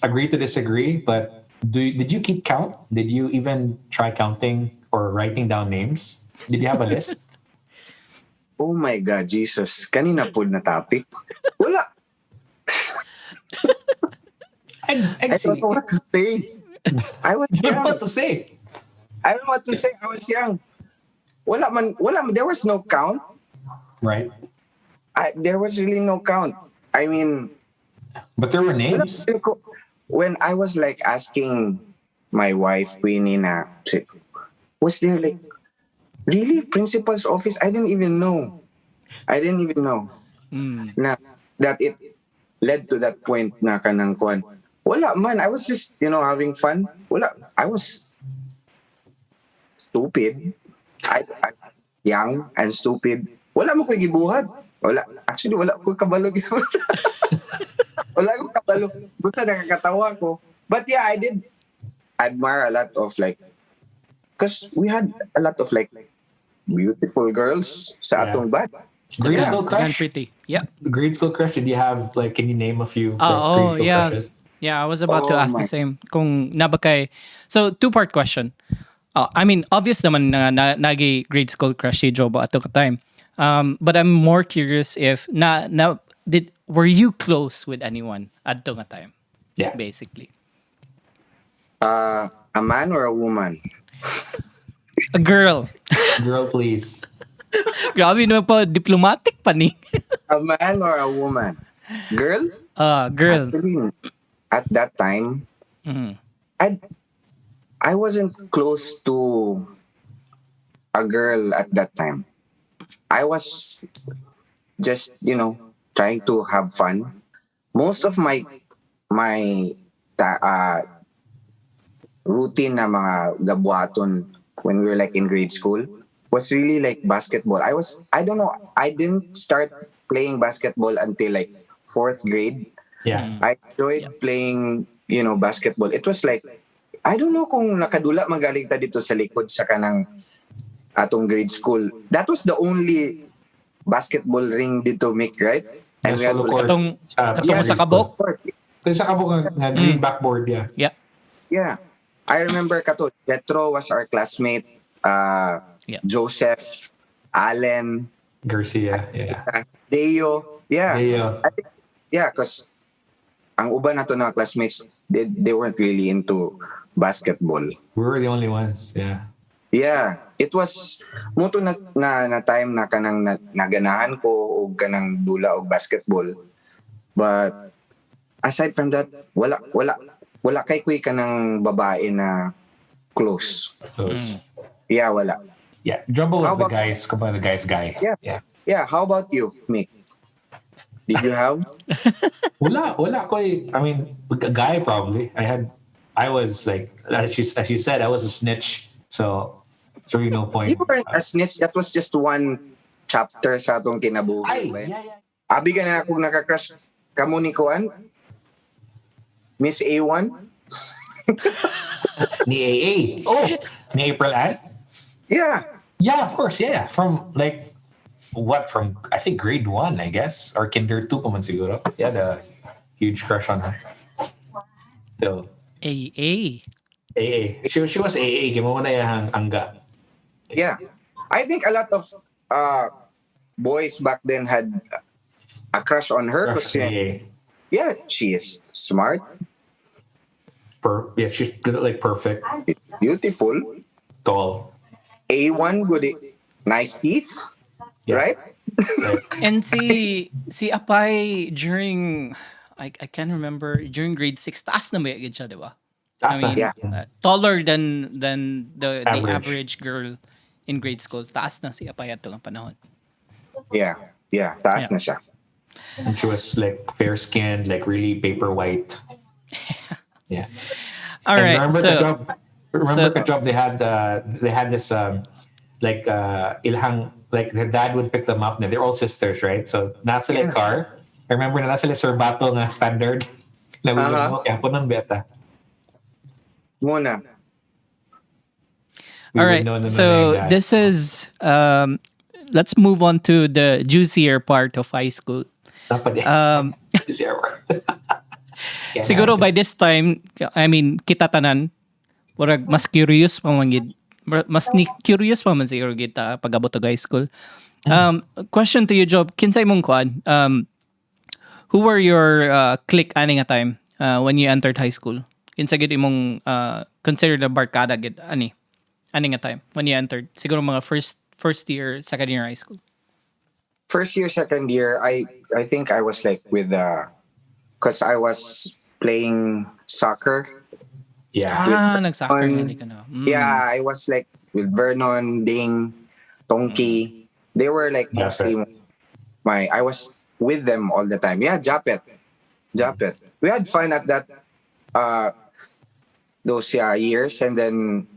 Speaker 2: agree to disagree but did you keep count, did you even try counting or writing down names, did you have a list?
Speaker 1: Oh my God, Jesus. Kanina po na topic. Wala. I don't know what to say. I was
Speaker 2: You don't know
Speaker 1: young.
Speaker 2: what to say.
Speaker 1: I don't know what to say. I was young. Wala man. There was no count.
Speaker 2: Right,
Speaker 1: There was really no count. I mean,
Speaker 2: but there were names.
Speaker 1: when I was like asking my wife, Queenie, na, was there like, really, principal's office? I didn't even know. Na, that it led to that point na kanang kuan. Wala man. I was just, having fun. Wala. I was stupid. I young and stupid. Wala mo ko gibuhat. Wala. Actually, wala ko kabalo gibuhat. Wala ko kabalo. Basta nakakatawa ko. But yeah, I did admire a lot of like, because we had a lot of like beautiful girls sa
Speaker 2: Yeah.
Speaker 1: atong batch.
Speaker 2: Grade
Speaker 3: Yeah,
Speaker 2: school
Speaker 3: again,
Speaker 2: crush.
Speaker 3: pretty. Yeah.
Speaker 2: Grade school crush. Did you have like? Can you name a few like,
Speaker 3: Oh,
Speaker 2: grade school
Speaker 3: yeah.
Speaker 2: crushes?
Speaker 3: Yeah, I was about to
Speaker 1: Oh
Speaker 3: ask the
Speaker 1: my-
Speaker 3: same. Kung nabakay. So, two-part question. I mean, obvious naman na nagi grade school crush si Jobo at the time. But I'm more curious if were you close with anyone at the time?
Speaker 2: Yeah.
Speaker 3: Basically.
Speaker 1: A man or a woman?
Speaker 3: A girl.
Speaker 2: Girl, please.
Speaker 3: Grabe no pa diplomatic pa ni.
Speaker 1: A man or a woman? Girl?
Speaker 3: Girl.
Speaker 1: Actually, at that time,
Speaker 3: Mhm.
Speaker 1: I wasn't close to a girl at that time. I was just, trying to have fun. Most of my routine na mga gabuaton when we were like in grade school was really like basketball. I don't know, I didn't start playing basketball until like fourth grade.
Speaker 2: Yeah.
Speaker 1: I enjoyed playing basketball, it was like, I don't know kung nakadula magaling ta dito sa likod sa kanang atong grade school. That was the only basketball ring dito, Mick, right? And we had
Speaker 2: solo
Speaker 1: to
Speaker 2: court.
Speaker 3: Katong sa
Speaker 2: grade
Speaker 3: kabok.
Speaker 2: school. Ito sa kabuk nga green backboard, yeah.
Speaker 3: Yeah.
Speaker 1: Yeah. I remember kato, Jetro was our classmate.
Speaker 3: Yeah.
Speaker 1: Joseph, Allen,
Speaker 2: Garcia, yeah.
Speaker 1: Deo. Yeah.
Speaker 2: Deo.
Speaker 1: I think, because ang uban nato na classmates, they weren't really into basketball.
Speaker 2: We were the only ones, yeah.
Speaker 1: Yeah, it was muto na time na kanang naganahan ko og kanang dula og basketball. But aside from that, wala kay kuy kanang babae na close.
Speaker 2: Close.
Speaker 1: Yeah, wala.
Speaker 2: Yeah, Jobo was
Speaker 1: How about-
Speaker 2: the guy's guy.
Speaker 1: Yeah. Yeah, how about you, Mick? Did you have?
Speaker 2: Wala ko. I mean, a guy probably. I was like, as you said, I was a snitch. So, it's really no point.
Speaker 1: You weren't a snitch. That was just one chapter sa atong kinabuhi.
Speaker 2: Ay,
Speaker 1: ba?
Speaker 2: yeah.
Speaker 1: Abi ka na akong nakakrush kamo ni Kuan? Miss A1?
Speaker 2: Ni AA. Oh, ni April Ann?
Speaker 1: Yeah.
Speaker 2: Yeah, of course, yeah. From like, from, I think grade 1, I guess. Or kinder 2 pa man siguro. He had a huge crush on her. So,
Speaker 3: AA.
Speaker 2: AA. She was AA. Kimo na yung angga.
Speaker 1: Yeah. I think a lot of boys back then had a crush on her
Speaker 2: Crush
Speaker 1: because
Speaker 2: on AA.
Speaker 1: yeah, she is smart,
Speaker 2: Yeah, she's like perfect.
Speaker 1: she's beautiful,
Speaker 2: Tall.
Speaker 1: A1, good, nice teeth,
Speaker 2: Yeah.
Speaker 1: right?
Speaker 2: Right.
Speaker 3: And si Apay during I can't remember during grade 6 taas na ba yun siya, di ba?
Speaker 2: Taas na.
Speaker 1: Yeah.
Speaker 3: Taller than the
Speaker 2: Average.
Speaker 3: average girl in grade school. Taas na si Apay ato ng panahon.
Speaker 1: Yeah, taas
Speaker 3: Yeah.
Speaker 1: na siya.
Speaker 2: And she was like fair skinned, like really paper white. Yeah.
Speaker 3: All
Speaker 2: And
Speaker 3: right.
Speaker 2: remember the job they had this ilhang, like the dad would pick them up. They're all sisters, right? So nasa
Speaker 1: Yeah.
Speaker 2: car. I remember na nasa Sir Bato nga standard. Nabulog mo kaya po ng beta.
Speaker 1: Muna.
Speaker 2: We
Speaker 3: All
Speaker 2: would
Speaker 3: right.
Speaker 2: know na
Speaker 3: So
Speaker 2: na-
Speaker 3: this is let's move on to the juicier part of high school.
Speaker 2: Dapat zero. Yeah,
Speaker 3: Siguro by this time, I mean, kita tanan, murag mas curious pa man gid. Curious pa man siguro kita pag-abot og high school. Question to you, Job. Kinsay mong kuan? Who were your clique ani nga time when you entered high school? Kinsa gid imong consider the barkada gid ani nga time when you entered? Siguro mga first year, second year high school.
Speaker 1: First year, second year, I think I was like with because I was playing soccer.
Speaker 2: Yeah.
Speaker 3: Nag-soccer
Speaker 1: On-
Speaker 3: nga di ka na.
Speaker 1: Yeah, I was like with Vernon, Ding, Tonki. They were like mostly I was with them all the time. Yeah, Japet. We had fun at that those years, and then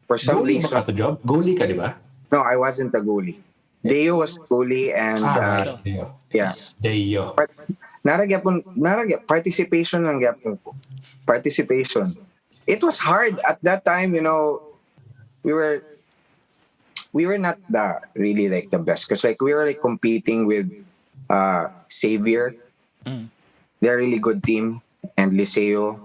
Speaker 1: for some
Speaker 2: Goalie
Speaker 1: reason,
Speaker 2: ba ka to job? Goalie ka, di ba?
Speaker 1: no, I wasn't a goalie. Deo was goalie, and
Speaker 2: Right.
Speaker 1: yeah.
Speaker 2: Deo.
Speaker 1: Naragya participation lang gyapon ko. Participation. It was hard at that time, we were not really like the best because like we were like competing with Xavier. They're a really good team, and Liceo.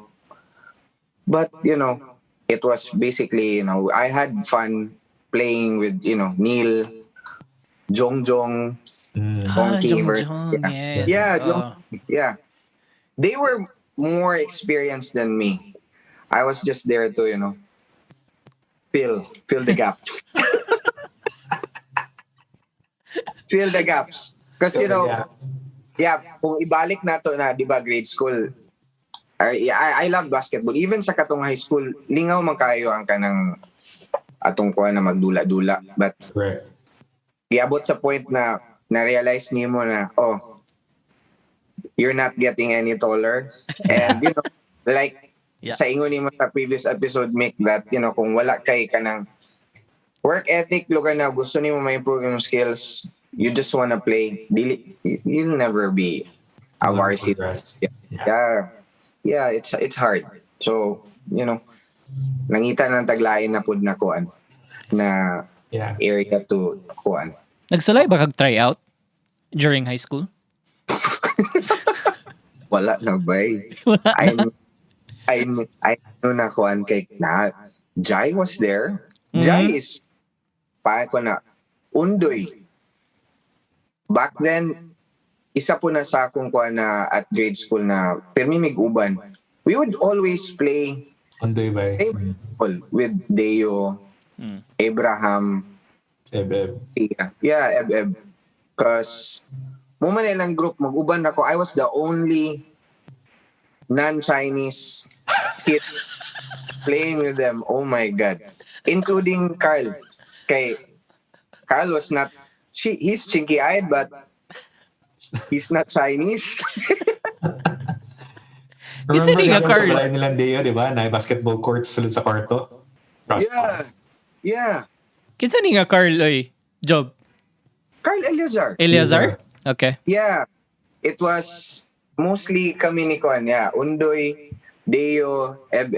Speaker 1: But it was basically, I had fun playing with Neil, Jongjong, Donkey,
Speaker 3: Jong, yes.
Speaker 1: Yeah, yeah. They were more experienced than me. I was just there to, fill the gaps. Fill the gaps. Because, kung ibalik na to na, di ba, grade school, I love basketball. Even sa katong high school, lingaw man kayo ang kanang atong kuha na magdula-dula. But,
Speaker 2: Correct.
Speaker 1: iabot sa point na na-realize niyo mo na, you're not getting any taller. And, like, sa ingon ni mo sa previous episode, Mick, that, kung wala kay ka ng work ethic, lugar na gusto ni mo ma-improve yung skills, you just wanna play, you'll never be a varsity.
Speaker 2: Congrats.
Speaker 1: Yeah. yeah, it's hard. So, nangita ng taglain na pud na kuan na
Speaker 2: Yeah.
Speaker 1: area to kuan.
Speaker 3: Nagsulay ba kag try out during high school?
Speaker 1: Wala na bay.
Speaker 3: Wala
Speaker 1: I
Speaker 3: na.
Speaker 1: I I know na kuan kay na Jai was there. Jai is pa ko na undoy. Back then, isa po na sa akong kuan na at grade school na permi mig-uban. We would always play
Speaker 2: Undoy ba?
Speaker 1: with Deo, Abraham,
Speaker 2: Eb.
Speaker 1: Sia. Yeah, Eb. Cause mo man ilang group mag-uban ako. I was the only non-Chinese kid playing with them. Oh my God. Including Carl. Kay Carl was not, he's chinky-eyed but he's not Chinese.
Speaker 3: Kinsa ni nga
Speaker 2: Sa
Speaker 3: Carl?
Speaker 2: balay nilang Deo, di ba? Na basketball court sila sa kwarto.
Speaker 1: Yeah.
Speaker 3: Kinsa ni nga Carl oy? Job.
Speaker 1: Carl Eleazar.
Speaker 3: Eleazar? Okay.
Speaker 1: Yeah. It was mostly kami ni Kwan. Yeah. Undoy, Deo, Eb,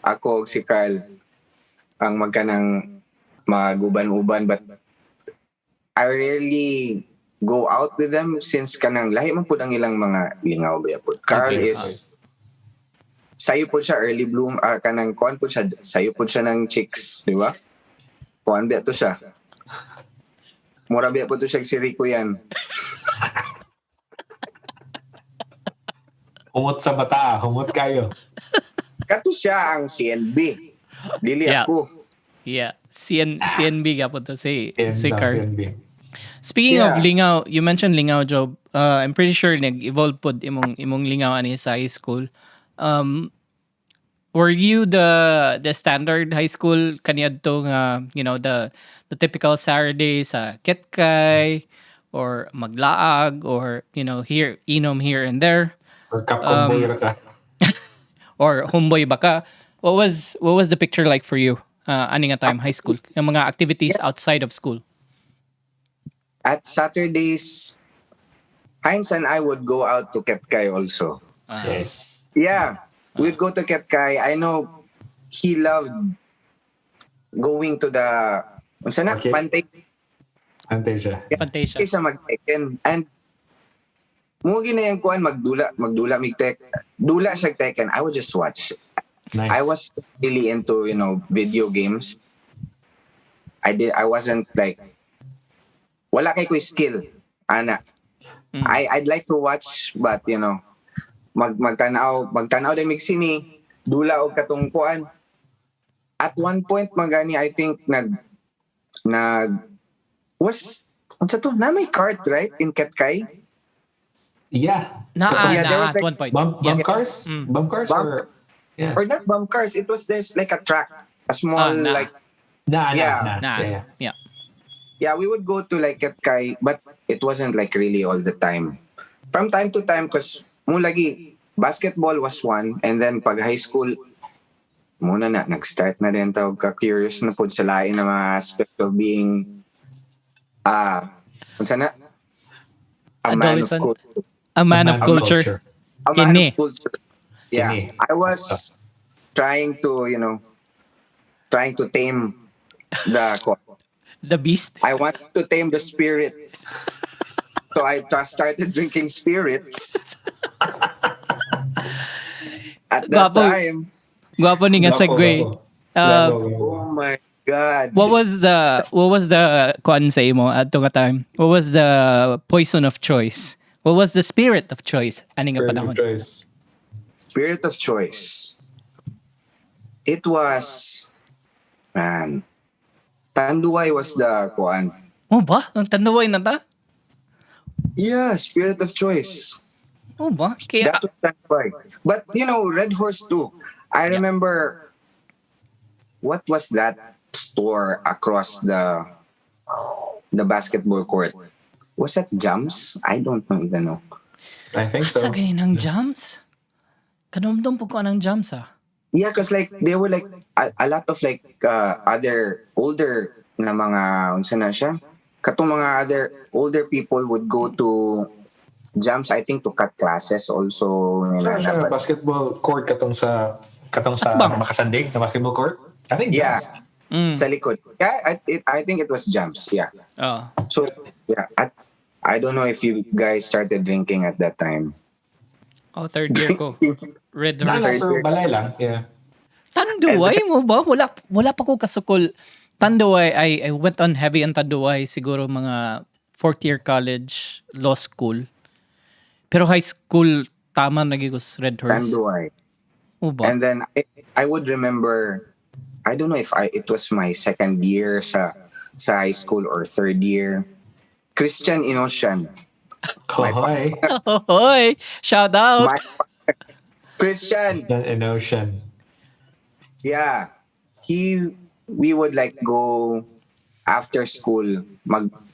Speaker 1: ako, si Carl. Ang magkanang maguban-uban. But I rarely go out with them since kanang lahi man pud ang ilang mga lingaw ba pud. Carl is sayo po siya early bloom kanang kuan po siya sayo po siya ng chicks, di ba? Kuan ba to siya? Mura ba po to siya si Rico yan.
Speaker 2: Humot sa bata, humot kayo.
Speaker 1: Kato siya ang CNB. Dili
Speaker 3: Yeah.
Speaker 1: ako.
Speaker 3: Yeah. CNB ka po to si Carl.
Speaker 2: CNB.
Speaker 3: Speaking of
Speaker 1: Yeah.
Speaker 3: lingaw, you mentioned lingaw, Job. I'm pretty sure nag-evolve pod imong lingaw ani sa high school. Were you the standard high school kaniadto nga, the typical Saturday sa Ketkay or maglaag or here inom here and there
Speaker 2: Or Capcom boy ka.
Speaker 3: or homeboy baka? What was the picture like for you? Ani nga time high school, yung mga activities outside of school.
Speaker 1: At Saturdays, Heinz and I would go out to Ketkay also.
Speaker 2: Yes.
Speaker 1: Yeah. We'd go to Ketkay. I know he loved going to the
Speaker 2: Okay. Antay siya.
Speaker 3: Pantasia.
Speaker 1: Siya mag-Tekken. And mugi na yung kuan magdula mig-tek. Dula siya Tekken. I would just watch.
Speaker 2: Nice.
Speaker 1: I was really into, video games. I wasn't like wala kay ko skill. Ana. I'd like to watch but magtanaw din mig sini, dula og katong kuan. At one point magani I think unsa to na may cart right in Ketkay?
Speaker 2: Yeah.
Speaker 1: Yeah, there was
Speaker 3: at
Speaker 1: like
Speaker 3: one point.
Speaker 2: Bump
Speaker 3: Yes.
Speaker 2: cars? Bump cars or... Yeah.
Speaker 1: Or not bump cars, it was this like a track, a small
Speaker 3: Nah.
Speaker 1: like
Speaker 2: Nah.
Speaker 3: Nah.
Speaker 2: Yeah.
Speaker 1: yeah, we would go to like Ketkay but it wasn't like really all the time. From time to time cause mo lagi basketball was one and then pag high school muna na nag-start na din tawag ka curious na pud sa lain na mga aspect of being unsa na a man of
Speaker 3: Adolescent.
Speaker 1: culture.
Speaker 3: A man of culture.
Speaker 1: A man
Speaker 3: Kini.
Speaker 1: of culture. Yeah.
Speaker 2: Kini.
Speaker 1: I was trying to tame
Speaker 3: The beast.
Speaker 1: I want to tame the spirit. So I started drinking spirits. At that
Speaker 3: Gwapo.
Speaker 1: time,
Speaker 3: Gwapo ni nga segue.
Speaker 1: oh my God.
Speaker 3: What was the kuan sa imo at nga time? What was the poison of choice? What was the spirit of choice? Ani nga panahon?
Speaker 2: Choice.
Speaker 1: Spirit of choice. It was, man, Tanduay was the kuan.
Speaker 3: Oh ba? Ang tanaway na ta?
Speaker 1: Yeah, spirit of choice.
Speaker 3: Oh ba? Kaya
Speaker 1: That was Tanduay. But, Red Horse too. I remember, what was that store across the basketball court? Was that Jams? I don't even know.
Speaker 2: I think so.
Speaker 3: sa ganyan ng jams? Kanumdum po ko ng jams
Speaker 1: Yeah, because like they were like a lot of like other older na mga unsa na siya. Katong mga other older people would go to jumps, I think, to cut classes also.
Speaker 2: Sa
Speaker 1: But
Speaker 2: basketball court katong sa
Speaker 3: Atbang.
Speaker 2: makasandig na basketball court. I think
Speaker 1: yeah,
Speaker 2: jumps.
Speaker 1: sa likod. Yeah, I think it was jumps. Yeah.
Speaker 3: Oh.
Speaker 1: So yeah, I don't know if you guys started drinking at that time.
Speaker 3: Oh, third year ko. Red
Speaker 2: Nala,
Speaker 3: Horse.
Speaker 2: pero balay lang. Yeah.
Speaker 3: Tanduay mo ba? Wala pa ko kasukol. Tanduay, I went on heavy on Tanduay siguro mga fourth year college, law school. Pero high school, tama nagigos Red Horse.
Speaker 1: Tanduay.
Speaker 3: O ba?
Speaker 1: And then I would remember, I don't know if it was my second year sa high school or third year. Christian Inosian.
Speaker 2: Hoy.
Speaker 3: Hoy! Shout out!
Speaker 1: My Christian.
Speaker 2: An ocean.
Speaker 1: Yeah. We would like go after school.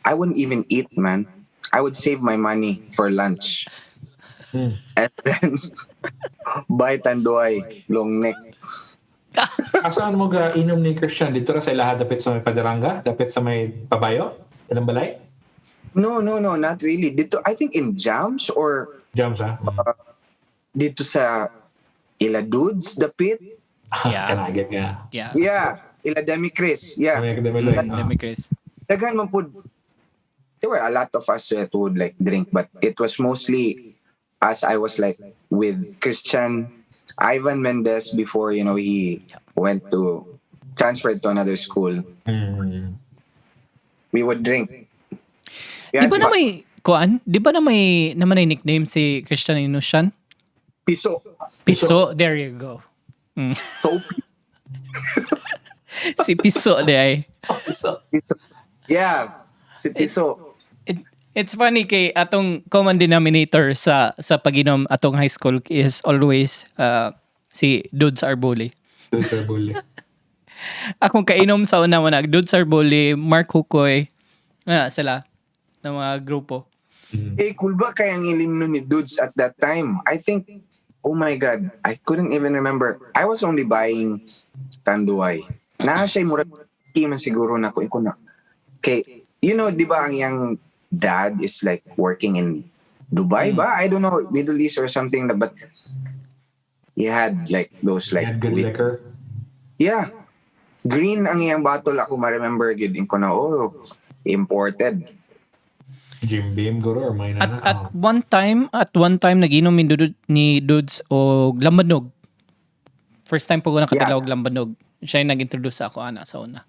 Speaker 1: I wouldn't even eat, man. I would save my money for lunch. And then buy tandoy, long neck.
Speaker 2: Asaan mo ga inom ni Christian? Dito ra sa ilaha dapit sa may padaranga? Dapit sa may pabayo? Ilang balay?
Speaker 1: No, not really. Dito, I think in Jams or
Speaker 2: Jumps, ha?
Speaker 1: dito sa Ila Dudes, the pit.
Speaker 3: Yeah.
Speaker 2: Kanagit nga.
Speaker 3: Yeah.
Speaker 1: Yeah, Ila Demi Chris. Yeah.
Speaker 2: May kadamiloy.
Speaker 3: Demi Chris.
Speaker 1: Daghan man pud. There were a lot of us that would like drink, but it was mostly as I was like with Christian, Ivan Mendez before, he went to transferred to another school. We would drink.
Speaker 3: Di ba na may, di ba na may naman ay nickname si Christian Inusyan?
Speaker 1: Piso.
Speaker 3: Piso, there you go.
Speaker 1: Soap.
Speaker 3: Si Piso di ay.
Speaker 1: Piso. Yeah. Si Piso.
Speaker 3: It's funny kay atong common denominator sa pag-inom atong high school is always si Dudes Arboli.
Speaker 2: Dudes Arboli.
Speaker 3: Akong kainom sa una mo na Dudes Arboli, Mark Hukoy, sila na mga grupo.
Speaker 1: Cool ba kayang ilimno ni Dudes at that time? I think, oh my God, I couldn't even remember. I was only buying tanduay. Siya murag man siguro na ko na. Okay, di ba ang yang dad is like working in Dubai ba? I don't know, Middle East or something, but he had like those like
Speaker 2: good liquor.
Speaker 1: Yeah. Green ang iyang bottle ako ma-remember gid ko na imported.
Speaker 2: Jim Beam guro or may na.
Speaker 3: At one time naginom ni Dudes o lambanog. First time po ko nakatilawag lambanog. Siya yung nag-introduce sa ako sa una.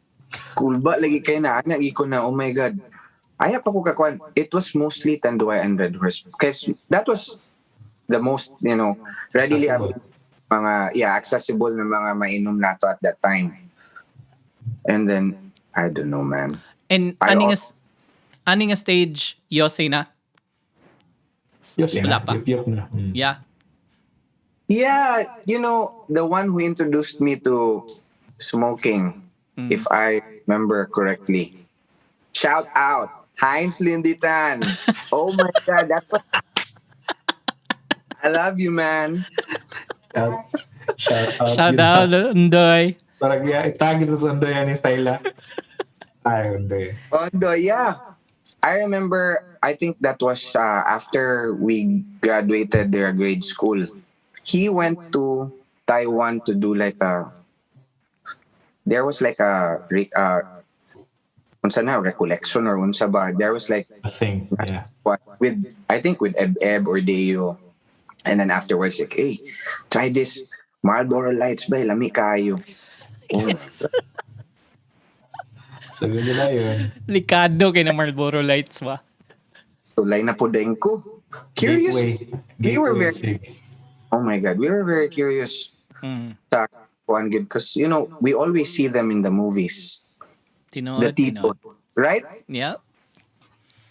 Speaker 1: Cool ba lagi kay na ko na, oh my God. Ayaw pa ko kakuan. It was mostly Tanduay and Red Horse because that was the most, readily accessible na mga mainom nato at that time. And then I don't know, man.
Speaker 3: And aning nga stage Yossi na. Wala pa.
Speaker 2: Yep na.
Speaker 3: Yeah.
Speaker 1: Yeah, the one who introduced me to smoking, if I remember correctly. Shout out, Heinz Linditan. Oh my God, I love you, man.
Speaker 2: Shout
Speaker 3: out, Undoy.
Speaker 2: Parang itagin mo sa Undoy yan ni Styla. Ay, Undoy.
Speaker 1: Undoy, yeah. I remember, I think that was after we graduated their grade school. He went to Taiwan to do like there was like unsa na recollection or unsa ba, there was like
Speaker 2: a thing, yeah.
Speaker 1: with Eb or Deo, and then afterwards like, hey, try this Marlboro Lights ba, lami kayo.
Speaker 3: Yes.
Speaker 2: So nila yun.
Speaker 3: Likado kay na Marlboro Lights ba?
Speaker 1: So lay na po din ko. Curious. We were very, oh my God, we were very curious sa kuan gid because we always see them in the movies. The Tito, right?
Speaker 3: Yeah.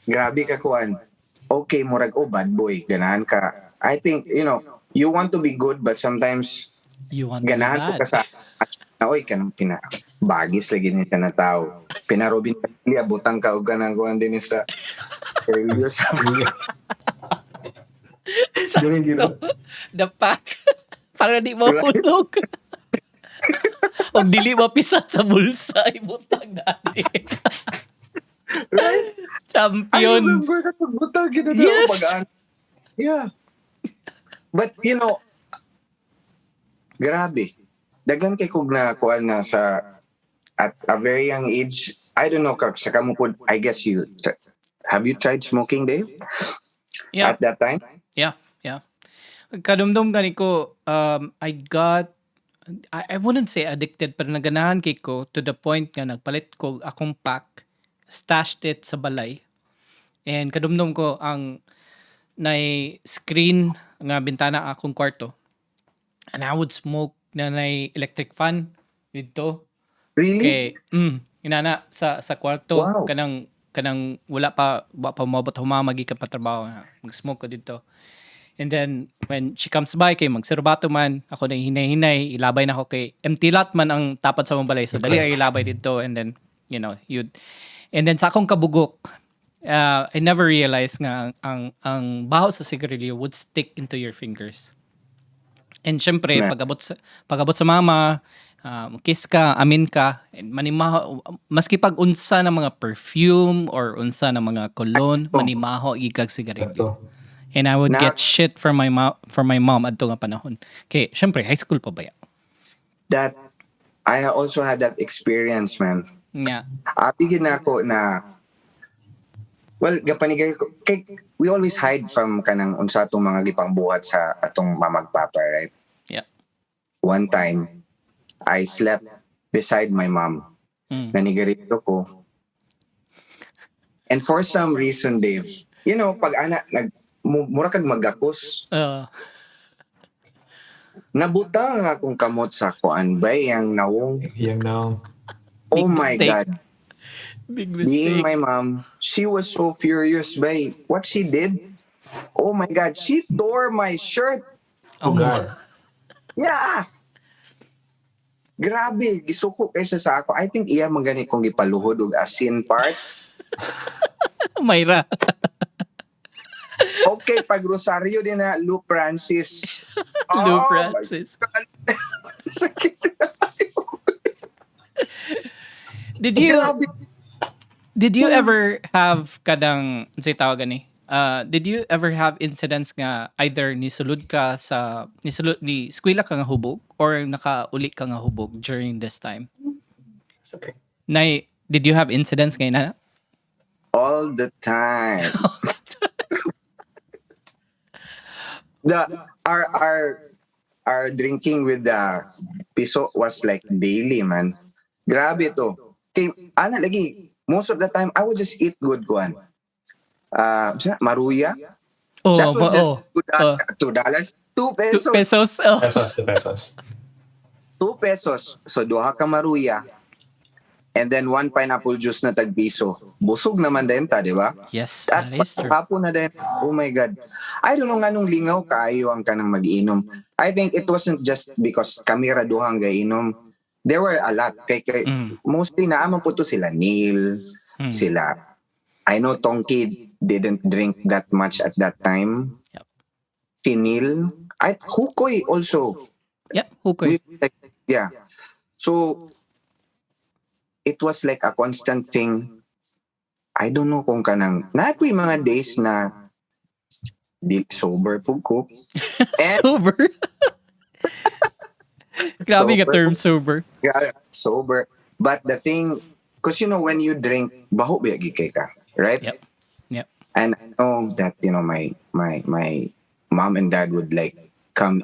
Speaker 1: Grabe ka kuan. Okay, murag bad boy, ganahan ka. I think you want to be good but sometimes
Speaker 3: you want to be
Speaker 1: ganahan
Speaker 3: bad.
Speaker 1: ko ka sa oy kanang bagis lagi ni ka na tao. Pinarobin ka butang ka og kanang kuan din sa serious.
Speaker 3: The pack. Para di mo hulog. O dili mapisat sa bulsa, ibutang dati.
Speaker 1: Right? I
Speaker 3: Champion.
Speaker 1: remember na pagbutang ginagawa
Speaker 3: Yes.
Speaker 1: pag Yeah. But grabe. Dagan kay kog na kuan na sa at a very young age. I don't know kag sa kamo pod, I guess have you tried smoking, Dave?
Speaker 3: Yeah.
Speaker 1: At that time?
Speaker 3: Yeah. Yeah. Kadumdum gani ko, I got, I wouldn't say addicted, pero naganahan kay ko to the point nga nagpalit ko akong pack, stashed it sa balay. And kadumdum ko ang nay screen nga bintana akong kwarto. And I would smoke na nay electric fan dito.
Speaker 1: Really?
Speaker 3: Kay inana sa kwarto
Speaker 1: Wow.
Speaker 3: kanang wala pa mabot humamagi ka pa trabaho nga mag-smoke ko dito. And then when she comes by kay magserbato man ako na hinay-hinay ilabay na ako kay empty lot man ang tapat sa mong balay so dali ay ilabay dito and then you and then sa akong kabugok I never realized nga ang baho sa sigarilyo would stick into your fingers. And syempre,
Speaker 1: Na.
Speaker 3: pag-abot sa mama, kiss ka, amin ka, and manimaho, maski pag unsa ng mga perfume or unsa ng mga cologne, manimaho igag sigarilyo.
Speaker 2: Ito.
Speaker 3: And I would
Speaker 1: Na-
Speaker 3: get shit from my mom adto nga panahon. Kay syempre, high school pa ba ya?
Speaker 1: That I also had that experience, man.
Speaker 3: Nga.
Speaker 1: Abigin na ako na gapanigay ko kay we always hide from kanang unsa atong mga gipangbuhat sa atong mamagpapa, right?
Speaker 3: Yeah.
Speaker 1: One time I slept beside my mom. Nanigarito ko. And for some reason, Dave, pag mura kag magakos, nabutang nga akong kamot sa kuan bay yang nawong.
Speaker 2: Yung now.
Speaker 1: Oh
Speaker 3: Big
Speaker 1: my
Speaker 3: mistake.
Speaker 1: God.
Speaker 3: Big
Speaker 1: Being
Speaker 3: mistake.
Speaker 1: my mom, she was so furious by what she did. Oh my God, she tore my shirt.
Speaker 2: Oh God.
Speaker 1: Yeah. Grabe, gisuko kaysa sa ako. I think iya magani kong gipaluhod og asin part.
Speaker 3: Mayra.
Speaker 1: Okay, pag Rosario din na, Lou Francis.
Speaker 3: Lou
Speaker 1: Oh,
Speaker 3: Francis.
Speaker 1: Sakit. Grabe.
Speaker 3: Did you ever have kadang say tawag ni? Did you ever have incidents nga either nisulod ni eskwela ka nga hubog or nakauli ka nga hubog during this time?
Speaker 2: It's okay.
Speaker 3: Did you have incidents nga na?
Speaker 1: All the time. the our drinking with the piso was like daily, man. Grabe to. Kay ana lagi most of the time I would just eat good kuan. Maruya.
Speaker 3: Oh,
Speaker 1: That was just $2. $2 pesos.
Speaker 3: 2 pesos. Oh.
Speaker 2: Pesos.
Speaker 1: 2 pesos. So duha ka maruya. And then 1 pineapple juice na tagpiso. Busog naman din ta, di ba?
Speaker 3: Yes,
Speaker 1: At
Speaker 3: that is true.
Speaker 1: hapon na din. Oh my God. I don't know nga nung lingaw kaayo ang kanang mag-inom. I think it wasn't just because kami raduhang gainom. There were a lot. Kay mostly naaman po to sila Neil, sila. I know Tongki didn't drink that much at that time.
Speaker 3: Yep.
Speaker 1: Si Neil. Hukoy also.
Speaker 3: Yep, hukoy.
Speaker 1: Yeah. So, it was like a constant thing. I don't know kung kanang napoy mga days na di sober po ko.
Speaker 3: Sober. Grabe ka
Speaker 1: Sober.
Speaker 3: term sober.
Speaker 1: Yeah, sober. But the thing, because when you drink, baho biyagi kay ka, right?
Speaker 3: Yep. Yep.
Speaker 1: And I know that my mom and dad would like come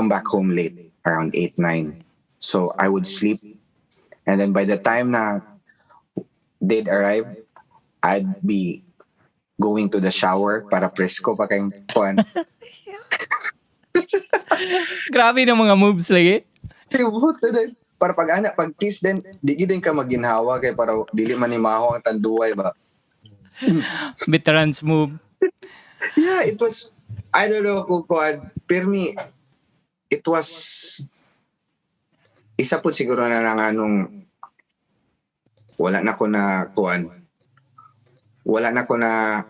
Speaker 1: back home late around 8-9. So I would sleep, and then by the time na they'd arrive, I'd be going to the shower para presko pa kayong kuan.
Speaker 3: Grabe ng mga moves lagi.
Speaker 1: Para pag kiss din, di din ka maginhawa kay para dili man ni maho ang tanduay ba.
Speaker 3: Veterans move.
Speaker 1: Yeah, it was, I don't know kung kuan, pero me, it was isa po siguro na lang anong wala na ko na kuan. Wala na ko na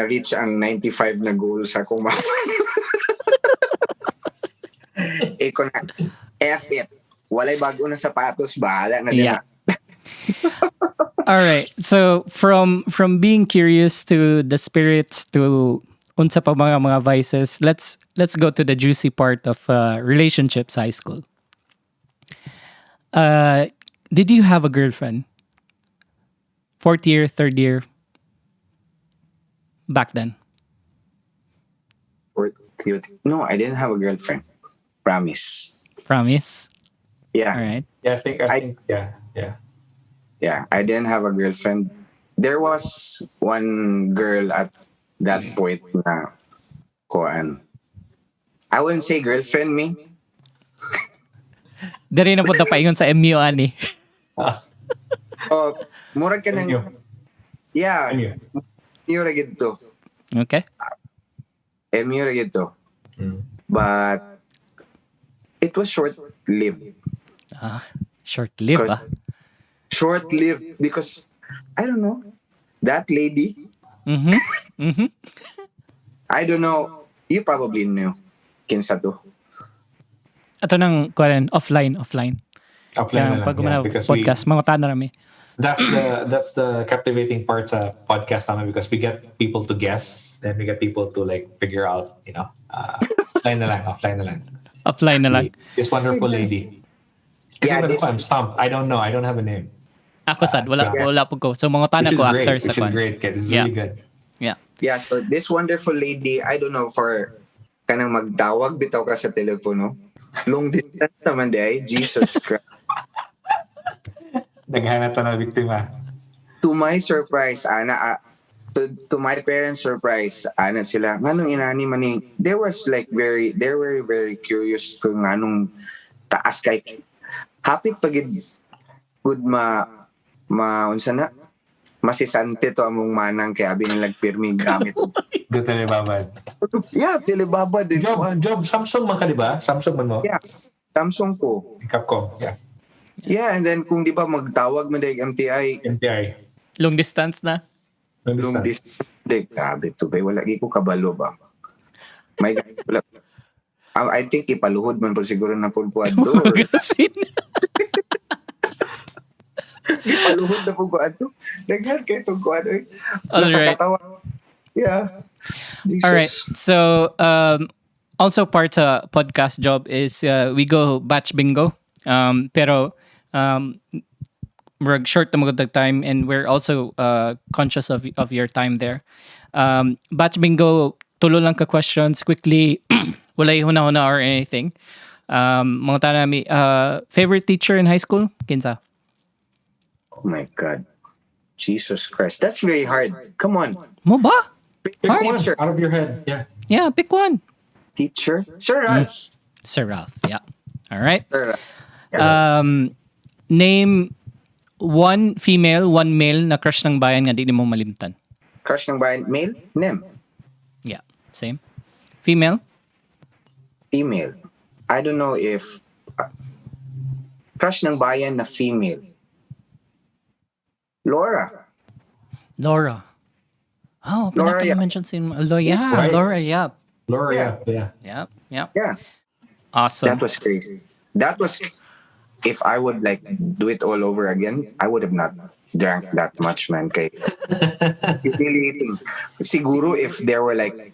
Speaker 1: reach ang 95 na goal sa akong mama. Eko na, F it. Walay bago na sapatos, bahala na din.
Speaker 3: Yeah. All right. So from being curious to the spirits to unsa pa mga vices, let's go to the juicy part of relationships high school. Uh, did you have a girlfriend? Fourth year, third year, back then.
Speaker 1: Or no, I didn't have a girlfriend. Promise.
Speaker 3: Promise.
Speaker 1: Yeah.
Speaker 3: All right.
Speaker 2: Yeah, I
Speaker 1: I
Speaker 2: think, yeah.
Speaker 1: yeah, I didn't have a girlfriend. There was one girl at that point na kuan. I wouldn't say girlfriend me.
Speaker 3: Dari na punta paingon sa MU ani.
Speaker 2: Ah,
Speaker 1: Oh, murag ka
Speaker 2: ano
Speaker 1: ng
Speaker 2: yun?
Speaker 1: yeah,
Speaker 2: Ano yun?
Speaker 1: MU ra gid to.
Speaker 3: Okay.
Speaker 1: MU ra gid to.
Speaker 2: Mm.
Speaker 1: But it was short-lived.
Speaker 3: Short-lived
Speaker 1: Because short-lived because I don't know that lady.
Speaker 3: Mhm. Mhm.
Speaker 1: I don't know. You probably knew. Kinsa to.
Speaker 3: Ato nang kuan offline.
Speaker 2: Offline
Speaker 3: Kaya
Speaker 2: na lang,
Speaker 3: pag
Speaker 2: yeah,
Speaker 3: mga
Speaker 2: because
Speaker 3: podcast, mga tana rami.
Speaker 2: that's the captivating part sa podcast namin because we get people to guess, then we get people to like figure out, offline na lang.
Speaker 3: Offline na lang.
Speaker 2: This wonderful lady. Kasi
Speaker 1: Yeah,
Speaker 2: ano
Speaker 1: this
Speaker 2: ko, I'm stumped. I don't know. I don't have a name.
Speaker 3: Ako sad, wala
Speaker 2: Yeah.
Speaker 3: wala po ko. So mga tana
Speaker 2: Which is
Speaker 3: ko
Speaker 2: great.
Speaker 3: actor sa
Speaker 2: Which is
Speaker 3: kuan.
Speaker 2: great, kid. This is
Speaker 3: Yeah.
Speaker 2: really good.
Speaker 3: Yeah.
Speaker 1: yeah, so this wonderful lady, I don't know for kanang magtawag bitaw ka sa telepono. Long distance naman di ay. Jesus Christ.
Speaker 2: Naghanap na biktima.
Speaker 1: To my surprise, to my parents' surprise, sila, nganong inani man ni, they were very curious kung nganong taas kay, hapit pagid, good unsa na, masisante to among manang kay abi nilang pirmi gamit.
Speaker 2: Dito na babad.
Speaker 1: Yeah, telebaba din.
Speaker 2: Job, Samsung man ka, di ba? Samsung man mo?
Speaker 1: Yeah, Samsung ko.
Speaker 2: Capcom, yeah.
Speaker 1: Yeah, and then kung di ba magtawag man dahil MTI,
Speaker 2: MPI.
Speaker 3: Long distance na.
Speaker 1: long distance, grabe to ba, wala ko kabalo ba? May wala. I think ipaluhod man po siguro na po adto.
Speaker 3: Magasin.
Speaker 1: Ipaluhod na po adto. Naghan kay tong kuan oy.
Speaker 3: Alright.
Speaker 1: Nakakatawa. Yeah. Jesus.
Speaker 3: All right. So, also part sa podcast job is we go batch bingo. Pero we're short na magandang time and we're also conscious of your time there. Batch bingo, tulo lang ka questions quickly. Wala huna-huna or anything. Mga tanami, favorite teacher in high school? Kinsa?
Speaker 1: Oh my God. Jesus Christ. That's very hard. Come on.
Speaker 3: Mo ba?
Speaker 2: Pick one
Speaker 1: Teacher.
Speaker 2: out of your head. Yeah.
Speaker 3: Yeah, pick one.
Speaker 1: Teacher? Sir Ralph.
Speaker 3: Sir Ralph. Yeah. All right.
Speaker 1: Sir Ralph.
Speaker 3: Name one female, one male na crush ng bayan nga di mo malimtan.
Speaker 1: Crush ng bayan. Male? Nem.
Speaker 3: Yeah. Same. Female?
Speaker 1: Female. I don't know if crush ng bayan na female. Laura.
Speaker 3: Laura. Oh,
Speaker 1: Laura
Speaker 3: pinaka
Speaker 1: Yap.
Speaker 3: mention si yeah,
Speaker 2: Right.
Speaker 3: Laura Yap.
Speaker 2: Laura,
Speaker 1: Yeah.
Speaker 2: yeah.
Speaker 3: Yep. Yep.
Speaker 1: Yeah.
Speaker 3: Awesome.
Speaker 1: That was great. That was, if I would like do it all over again, I would have not drank that much, man. Kay, humiliating. Siguro if there were like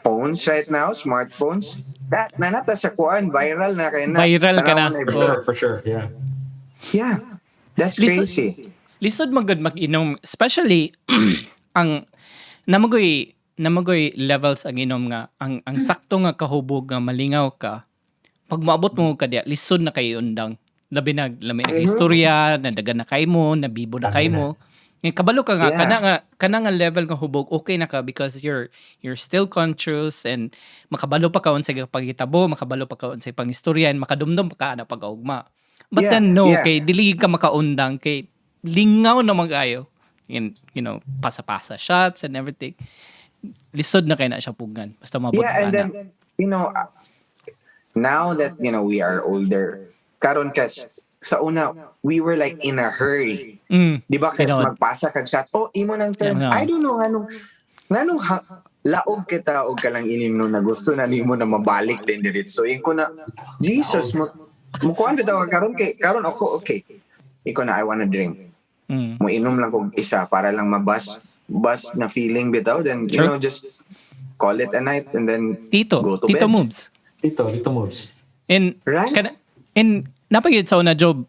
Speaker 1: phones right now, smartphones, that nanata sa kuan, viral na kayo na.
Speaker 3: Viral ka na.
Speaker 1: Tanawan
Speaker 2: For sure, for sure. Yeah.
Speaker 1: Yeah. That's
Speaker 3: Listen-
Speaker 1: crazy.
Speaker 3: Lisod magud mag-inom, especially ang namugoy levels ang inom nga ang sakto nga kahubog nga malingaw ka. Pag maabot mo ka diya, lisod na kay undang. Labi na lami na istorya, nadagan na kay mo, nabibo na kay mo. Ngayon, kabalo ka nga,
Speaker 1: Yeah.
Speaker 3: kana nga level nga hubog, okay na ka because you're still conscious and makabalo pa ka unsay pagitabo, makabalo pa ka unsay pangistorya, and makadumdum pa ka na pag-augma. But
Speaker 1: Yeah,
Speaker 3: then no,
Speaker 1: yeah.
Speaker 3: kay dili ka makaundang, kay lingaw na magayo. And, pasa-pasa shots and everything. Lisod na kay na siya pugan. Basta mabot
Speaker 1: Yeah, and
Speaker 3: ka
Speaker 1: then, now that, we are older, karon kas, sa una, we were like in a hurry. Di ba kasi
Speaker 3: Tinod.
Speaker 1: magpasa kag shot, imo nang turn.
Speaker 3: Yeah, no.
Speaker 1: I don't know, nganong laog kita o ka lang inim no na gusto na nimo na mabalik din diretso. Ko na, Jesus, mo kuan bitaw ka karon ako, okay. Iko na, I wanna drink. mo inom lang kog isa para lang bus na feeling bitaw, then
Speaker 3: True.
Speaker 1: just call it a night and then
Speaker 3: Tito.
Speaker 1: go to
Speaker 3: Tito
Speaker 1: bed.
Speaker 3: moves.
Speaker 2: Dito moves.
Speaker 3: And
Speaker 1: Right?
Speaker 3: napagid sa una job,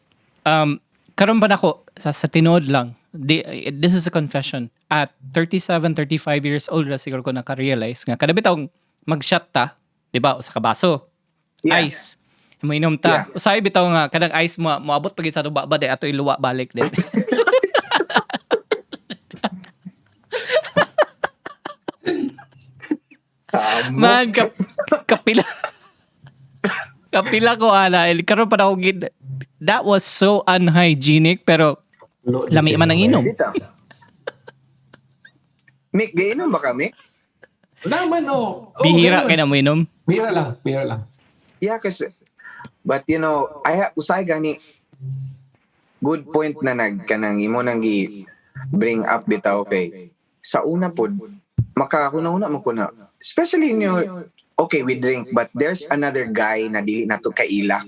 Speaker 3: karon ba nako sa tinood lang. This is a confession. At 37, 35 years old ra siguro ko naka-realize nga kada bitaw mag-shot ta, di ba? Usa ka baso.
Speaker 1: Yeah.
Speaker 3: Ice. Mo inom ta.
Speaker 1: Yeah.
Speaker 3: Usahay bitaw nga kanang ice moabot pagid sa tuba ba de ato iluwa balik din. Man kapila kapila ko ana karon pa na ako that was so unhygienic pero lami man ang inom.
Speaker 1: Bitaw. Mick, gainom ba ka, Mick?
Speaker 2: Naman,
Speaker 3: Bihira
Speaker 2: ganun.
Speaker 3: kay na mo inom.
Speaker 2: Bihira lang.
Speaker 1: Yeah, kasi, but usay gani, good point na kanang imo nang bring up bitaw kay sa una pod makahuna-una mo kuna. Especially okay, we drink, but there's another guy na dili nato kaila.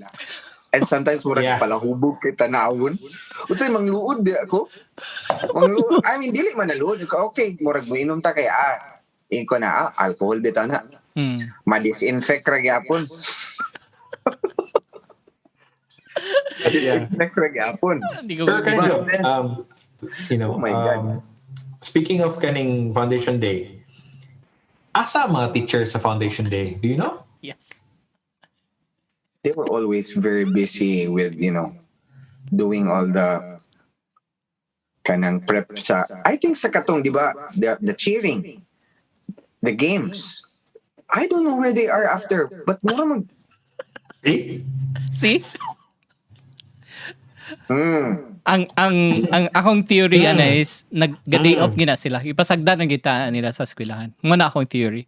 Speaker 1: And sometimes murag palahubog kay tanawon. Unsay mangluod di ako? I mean, dili man naluod. Okay, murag mo inom ta kay iko na alcohol bitaw na. Ma-disinfect ra gyapon. Disinfect ra gyapon.
Speaker 3: Hindi ko
Speaker 2: Sure,
Speaker 3: diba?
Speaker 2: oh
Speaker 1: my God.
Speaker 2: Speaking of kaning Foundation Day, asa mga teachers sa Foundation Day? Do you know?
Speaker 3: Yes.
Speaker 1: They were always very busy with, doing all the kanang prep sa, I think sa katong, di ba, the cheering, the games. I don't know where they are after, but mura mag...
Speaker 3: See? Ang akong theory is nag-day off gina sila. Ipasagda ng gita nila sa eskwelahan. Muna akong theory.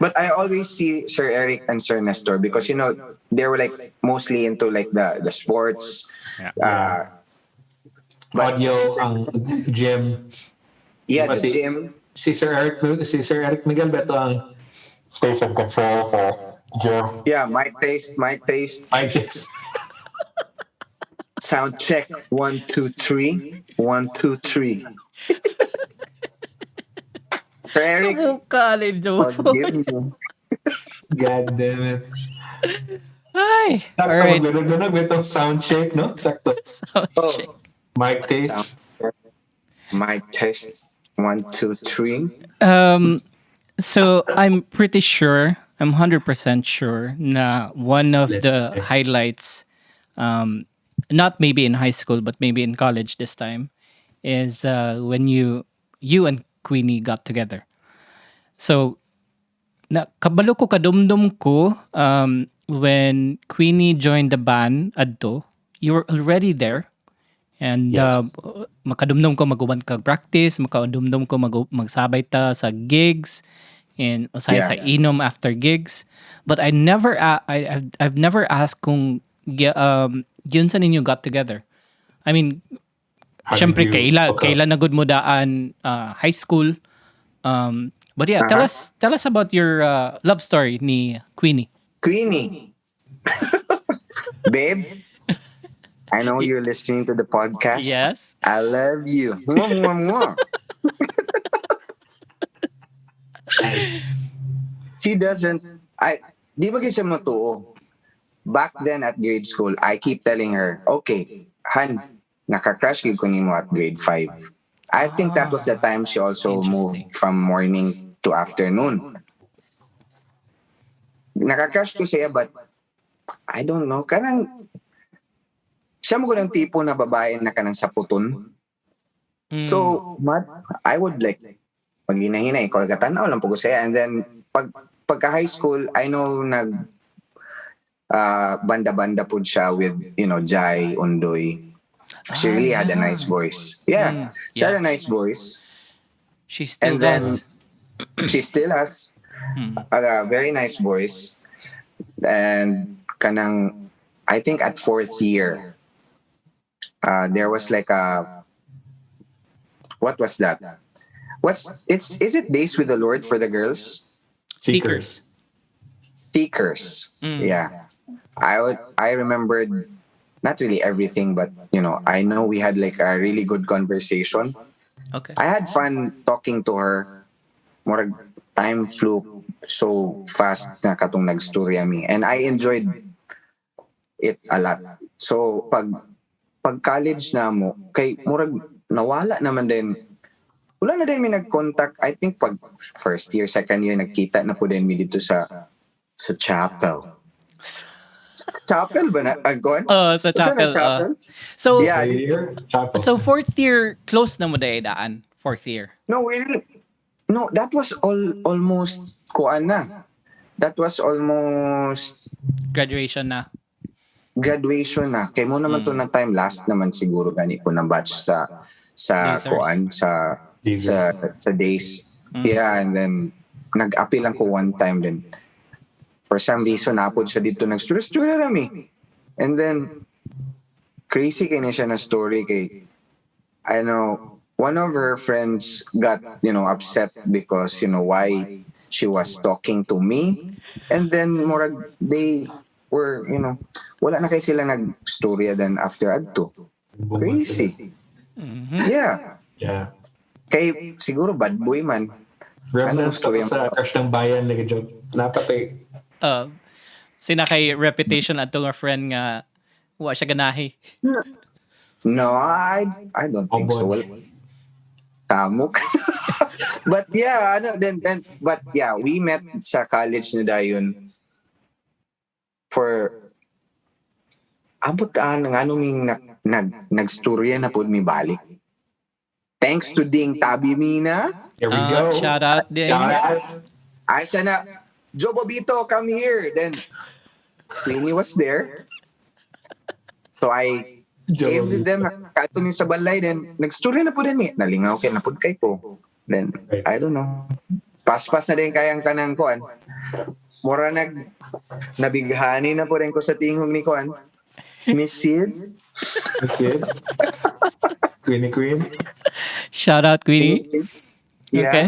Speaker 1: But I always see Sir Eric and Sir Nestor because they were like mostly into like the sports. But
Speaker 2: Audio, ang gym.
Speaker 1: yeah,
Speaker 2: Diba
Speaker 1: the gym.
Speaker 2: Si Sir Eric Miguel Beto ang station control for gym.
Speaker 1: Yeah, mic taste.
Speaker 2: Mic test.
Speaker 1: Sound check 1 2 3 1 2 3. Sir Eric, forgive me.
Speaker 2: God damn it.
Speaker 3: Ay!
Speaker 2: Sakto,
Speaker 3: Alright.
Speaker 2: maglunog itong sound check, no? Sakto.
Speaker 1: Oh,
Speaker 2: Mic taste.
Speaker 1: mic test 1 2 3.
Speaker 3: So I'm pretty sure, I'm 100% sure na one of the highlights, not maybe in high school, but maybe in college this time, is when you and Queenie got together. So, kabalo ko kadumdum ko when Queenie joined the band adto, you were already there. And makadumdum ko mag-uban kag practice, makadumdum ko magsabay ta sa gigs and usay sa inom after gigs. But I've never asked kung yun sa ninyo got together. I mean, syempre kaila na good mo daan high school. But yeah, tell us about your love story ni Queenie.
Speaker 1: Queenie. Babe, I know you're listening to the podcast.
Speaker 3: Yes.
Speaker 1: I love you. Mwah, mwah, mwah.
Speaker 2: Nice.
Speaker 1: She doesn't, di ba siya matuo? Back then at grade school, I keep telling her, okay, Han, nakakrush ko nimo at grade 5. I think that was the time she also moved from morning to afternoon. Nakakrush ko siya, but I don't know. Kanang, siya mo ko ng tipo na babae na kanang saputon. So, I would like, maghinahinay, kolgatanaw lang po ko siya. And then, pagka high school, I know banda-banda po siya with, Jai, Undoy. She really had a nice voice. Yeah, she had a nice voice.
Speaker 3: She still
Speaker 1: And then,
Speaker 3: does.
Speaker 1: she still has a very nice voice. And kanang, I think at 4th year, there was like what was that? Is it Days with the Lord for the girls?
Speaker 3: Seekers.
Speaker 1: Seekers. Yeah. I remembered not really everything, but I know we had like a really good conversation.
Speaker 3: Okay.
Speaker 1: I had fun talking to her. Murag time flew so fast na katong nagstorya mi, and I enjoyed it a lot. So pag college na mo, kay murag nawala naman din. Wala na din mi nag-contact. I think pag first year, second year nagkita na po din mi dito sa chapel. Chapel ba na? Agwan?
Speaker 3: Sa
Speaker 1: Sa
Speaker 3: chapel.
Speaker 1: chapel?
Speaker 3: So,
Speaker 1: Yeah.
Speaker 2: Chapel.
Speaker 3: so fourth year, close na mo dahil daan. Fourth year.
Speaker 1: No, that was almost kuan na. That was almost
Speaker 3: Graduation na.
Speaker 1: graduation na. Kay mo naman to na time last naman siguro gani ko ng batch sa
Speaker 3: Dazers.
Speaker 1: kuan sa days. Yeah, and then nag-appeal lang ko one time din. For some reason napod siya dito nag-story rami. And then crazy kay na siya na story kay I know one of her friends got upset because why she was talking to me, and then murag they were wala na kay sila nag-storya then after adto. Crazy. Yeah.
Speaker 2: Yeah.
Speaker 1: Kay siguro bad boy man.
Speaker 2: Remnants
Speaker 1: Ano,
Speaker 2: ka sa crush ng bayan, like joke. Napatay.
Speaker 3: Sina kay reputation ato nga friend nga wa siya ganahi.
Speaker 1: No, I don't think so. Well, tamok. But yeah, but yeah, we met sa college na dayon for abot ng ming nagstorya na pod mi balik. Thanks to Ding Tabi Mina.
Speaker 2: Here we go.
Speaker 3: Shout out din.
Speaker 2: Shout out.
Speaker 1: I said na, Jobo Bito, come here. Then Queenie was there. So I came with them, nakato mi sa balay, then nagstorya na po din mi. Nalingaw kay na pod kay ko. Then, I don't know. Paspas na din kayang kanang kuan. Mura nabighani na po rin ko sa tingog ni kuan. Miss Sid.
Speaker 2: Miss Sid. Queen.
Speaker 3: Shout out, Queenie.
Speaker 1: Yeah.
Speaker 3: Okay.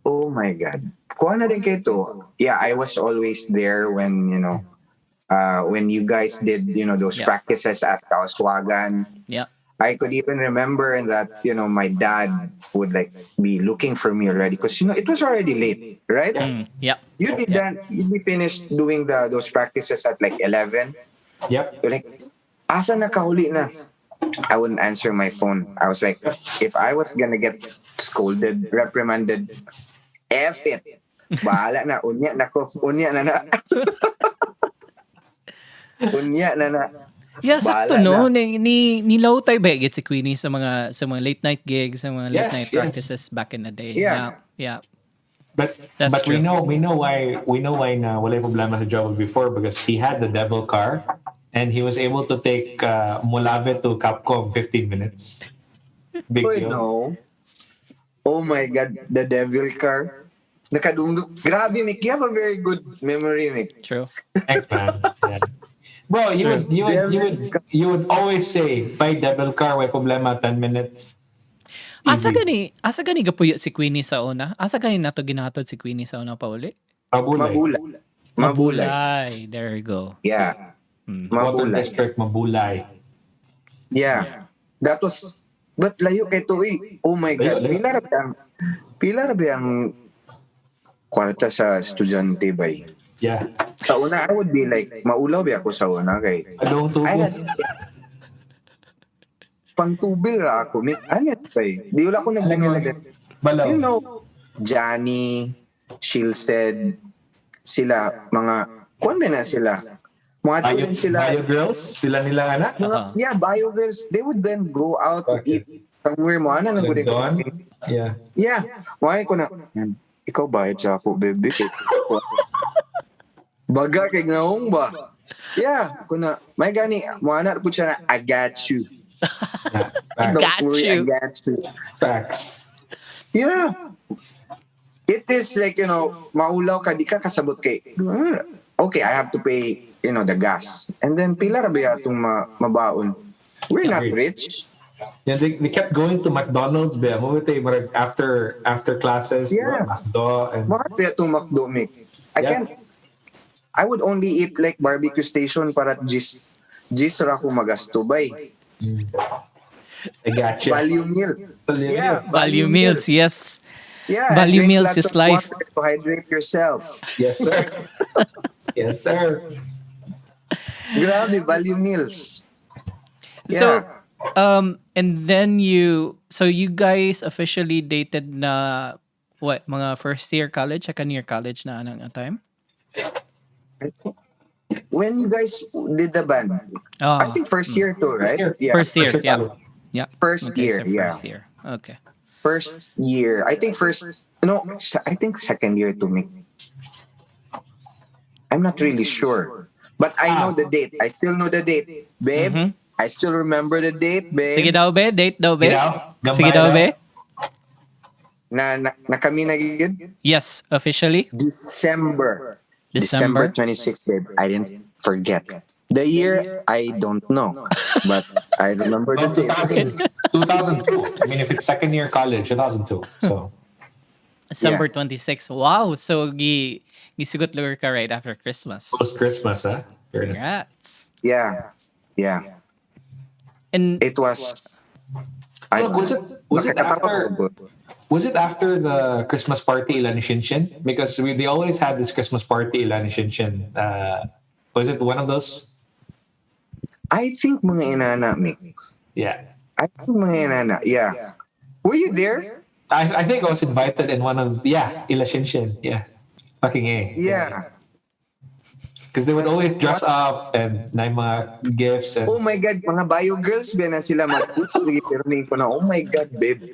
Speaker 1: Oh my God. Kuha na din kayo to. Yeah, I was always there when you guys did, those practices at Kaoswagan.
Speaker 3: Yeah.
Speaker 1: I could even remember that, my dad would be looking for me already because, it was already late, right?
Speaker 3: Yeah.
Speaker 1: You'd be finished doing those practices at 11.
Speaker 2: Yep.
Speaker 1: You're like, asa na kahuli na? I wouldn't answer my phone. I was like, if I was gonna get scolded, reprimanded, F it. Bahala na. Unya na ko. Unya na na. Unya na na.
Speaker 3: Yeah, sakto
Speaker 1: Bahala
Speaker 3: no.
Speaker 1: na.
Speaker 3: Nilaw tayo ba get si Queenie sa mga late night gigs, sa mga late
Speaker 2: Yes,
Speaker 3: night
Speaker 2: yes.
Speaker 3: practices back in the day.
Speaker 1: Yeah.
Speaker 3: Yeah.
Speaker 2: But
Speaker 3: That's
Speaker 2: we
Speaker 3: true.
Speaker 2: know why na wala problema sa Jobo before because he had the devil car and he was able to take Mulave to Capcom 15 minutes. Big
Speaker 1: Uy,
Speaker 2: deal.
Speaker 1: no. Oh my God. The devil car. Nakadungdog. Grabe, Mick. You have a very good memory, Mick.
Speaker 3: True.
Speaker 2: Thanks, man. Yeah. Bro, you would always say, by devil car, may problema, 10 minutes.
Speaker 3: Asa
Speaker 2: Easy.
Speaker 3: gani gapuyo si Queenie sa una? Asa gani nato ginahatod si Queenie sa una pa uli?
Speaker 2: Mabulay.
Speaker 1: Mabulay.
Speaker 3: There you go.
Speaker 1: Yeah.
Speaker 2: Water
Speaker 1: Mabulay.
Speaker 2: District, Mabulay.
Speaker 1: Yeah. That was, but layo kay to eh. Oh my God.
Speaker 2: Layo.
Speaker 1: Pila ra ba ang kwarta sa estudyante ba eh?
Speaker 2: Yeah.
Speaker 1: Sa una, I would be like, maulaw ba ako sa una kay
Speaker 2: Adong tubo.
Speaker 1: I had pangtubil ra ako. Ano pa eh? Di wala ako nagbinilagay.
Speaker 2: Balaw.
Speaker 1: You know, Johnny, Shilsed, sila, mga, kuwan ba na sila? Mga tulad sila.
Speaker 2: Bio girls, sila nila anak.
Speaker 1: Yeah, bio girls, they would then go out to
Speaker 2: Okay.
Speaker 1: eat somewhere mo. Ano nang gudin ko?
Speaker 2: Don. Yeah.
Speaker 1: Yeah. Mga ko na, ikaw bayad sa ako, baby. Baga kay ngaong ba? Yeah. Ko na, may gani, mga anak po siya na, I got you.
Speaker 2: Facts.
Speaker 3: Got you.
Speaker 1: I got you.
Speaker 2: Facts.
Speaker 1: Yeah. It is like, maulaw ka, di ka kasabot kay, okay, I have to pay, the gas. And then, pila ra ba itong mabaon? We're not rich.
Speaker 2: Yeah, they kept going to McDonald's ba? After classes,
Speaker 1: Yeah.
Speaker 2: McDo and
Speaker 1: Bakit ba itong McDo, Mick? I would only eat like barbecue station para just Gis ra ko magastubay.
Speaker 2: I got you.
Speaker 1: Value meal. Yeah,
Speaker 3: Value meals, yes.
Speaker 1: Yeah,
Speaker 3: Value
Speaker 1: drink
Speaker 3: meals
Speaker 1: lots
Speaker 3: is
Speaker 1: of
Speaker 3: life.
Speaker 1: water to hydrate yourself.
Speaker 2: Yes, sir. Yes, sir.
Speaker 1: Grabe, value meals.
Speaker 3: So,
Speaker 1: Yeah.
Speaker 3: and then so you guys officially dated na, what, mga first year college, second year college na anong time?
Speaker 1: When you guys did the band, I
Speaker 3: Ah,
Speaker 1: think first year too, right? Yeah,
Speaker 3: first year, yeah.
Speaker 2: College.
Speaker 3: Yeah.
Speaker 1: first
Speaker 3: Okay,
Speaker 1: year,
Speaker 3: so
Speaker 1: yeah.
Speaker 3: first year. Okay.
Speaker 1: First year. I think first, no, I think second year to me. I'm not really sure. But I know the date. I still know the date. Babe,
Speaker 3: Mhm.
Speaker 1: I still remember the date,
Speaker 3: Sige
Speaker 1: babe.
Speaker 3: daw be, date daw
Speaker 2: You
Speaker 3: be.
Speaker 2: know?
Speaker 3: Sige
Speaker 2: Gambay
Speaker 3: daw
Speaker 2: daw.
Speaker 3: be.
Speaker 1: Na kami na yun?
Speaker 3: Yes, officially
Speaker 1: December
Speaker 3: December.
Speaker 1: 26th, babe. I didn't forget. The year, I don't know. But I remember the
Speaker 2: Well,
Speaker 1: date.
Speaker 2: 2002. I mean, if it's second year college, 2002. So,
Speaker 3: December
Speaker 1: Yeah.
Speaker 3: 26. Wow, so gisugot lugar ka right after Christmas.
Speaker 2: post Christmas, huh? Fairness.
Speaker 3: Congrats.
Speaker 1: Yeah. Yeah.
Speaker 3: And
Speaker 1: It was, I
Speaker 2: Look,
Speaker 1: don't know.
Speaker 2: was it
Speaker 1: Makakatawa
Speaker 2: after
Speaker 1: ko ba?
Speaker 2: was it after the Christmas party Ilan Shinshin? Because they always had this Christmas party Ilan Shinshin. Was it one of those?
Speaker 1: I think mga inana, Mick.
Speaker 2: Yeah.
Speaker 1: I think mga inana. Yeah. Were you there?
Speaker 2: I think I was invited in one of Ila Shinshin. Yeah. Fucking A.
Speaker 1: Yeah.
Speaker 2: Because they would always dress up and na yung mga gifts and
Speaker 1: Oh my God, mga bio girls ba na sila mag-boots? Pero ko na, oh my God, babe.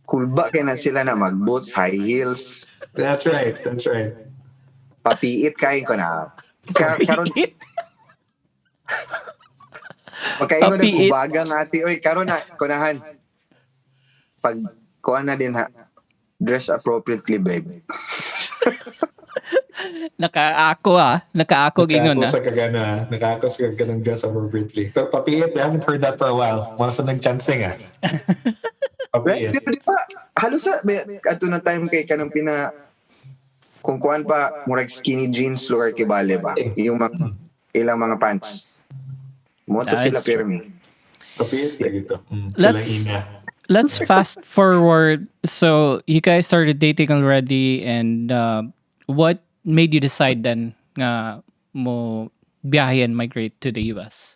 Speaker 1: Cool ba kaya na sila na mag-boots, high heels,
Speaker 2: that's right. That's right.
Speaker 1: papiit kain ko na. Karon, magkaingon na
Speaker 3: Papiit.
Speaker 1: gubagang ate. Oy, karon na, kunahan. Pag kuha na din ha, dress appropriately, babe.
Speaker 3: Nakaako gingon
Speaker 2: Nakaako
Speaker 3: na.
Speaker 2: sa kagana. Nakaako sa kaganang dress appropriately. Pero papiit, I haven't heard that for a while. Mga sa nag-chancing ah.
Speaker 1: Right?
Speaker 2: Papiit.
Speaker 1: Pero di ba, halos sa, ato na time kay kanang kung kuhan pa, murag skinny jeans, lugar kibale ba? Yung mga, ilang mga pants. Moto
Speaker 3: That
Speaker 1: sila
Speaker 3: is true.
Speaker 1: pero me.
Speaker 2: Papiit lagi to.
Speaker 3: Let's-
Speaker 2: Sila ina.
Speaker 3: Let's fast forward. So you guys started dating already, and what made you decide then nga mo biyahe and migrate to the US?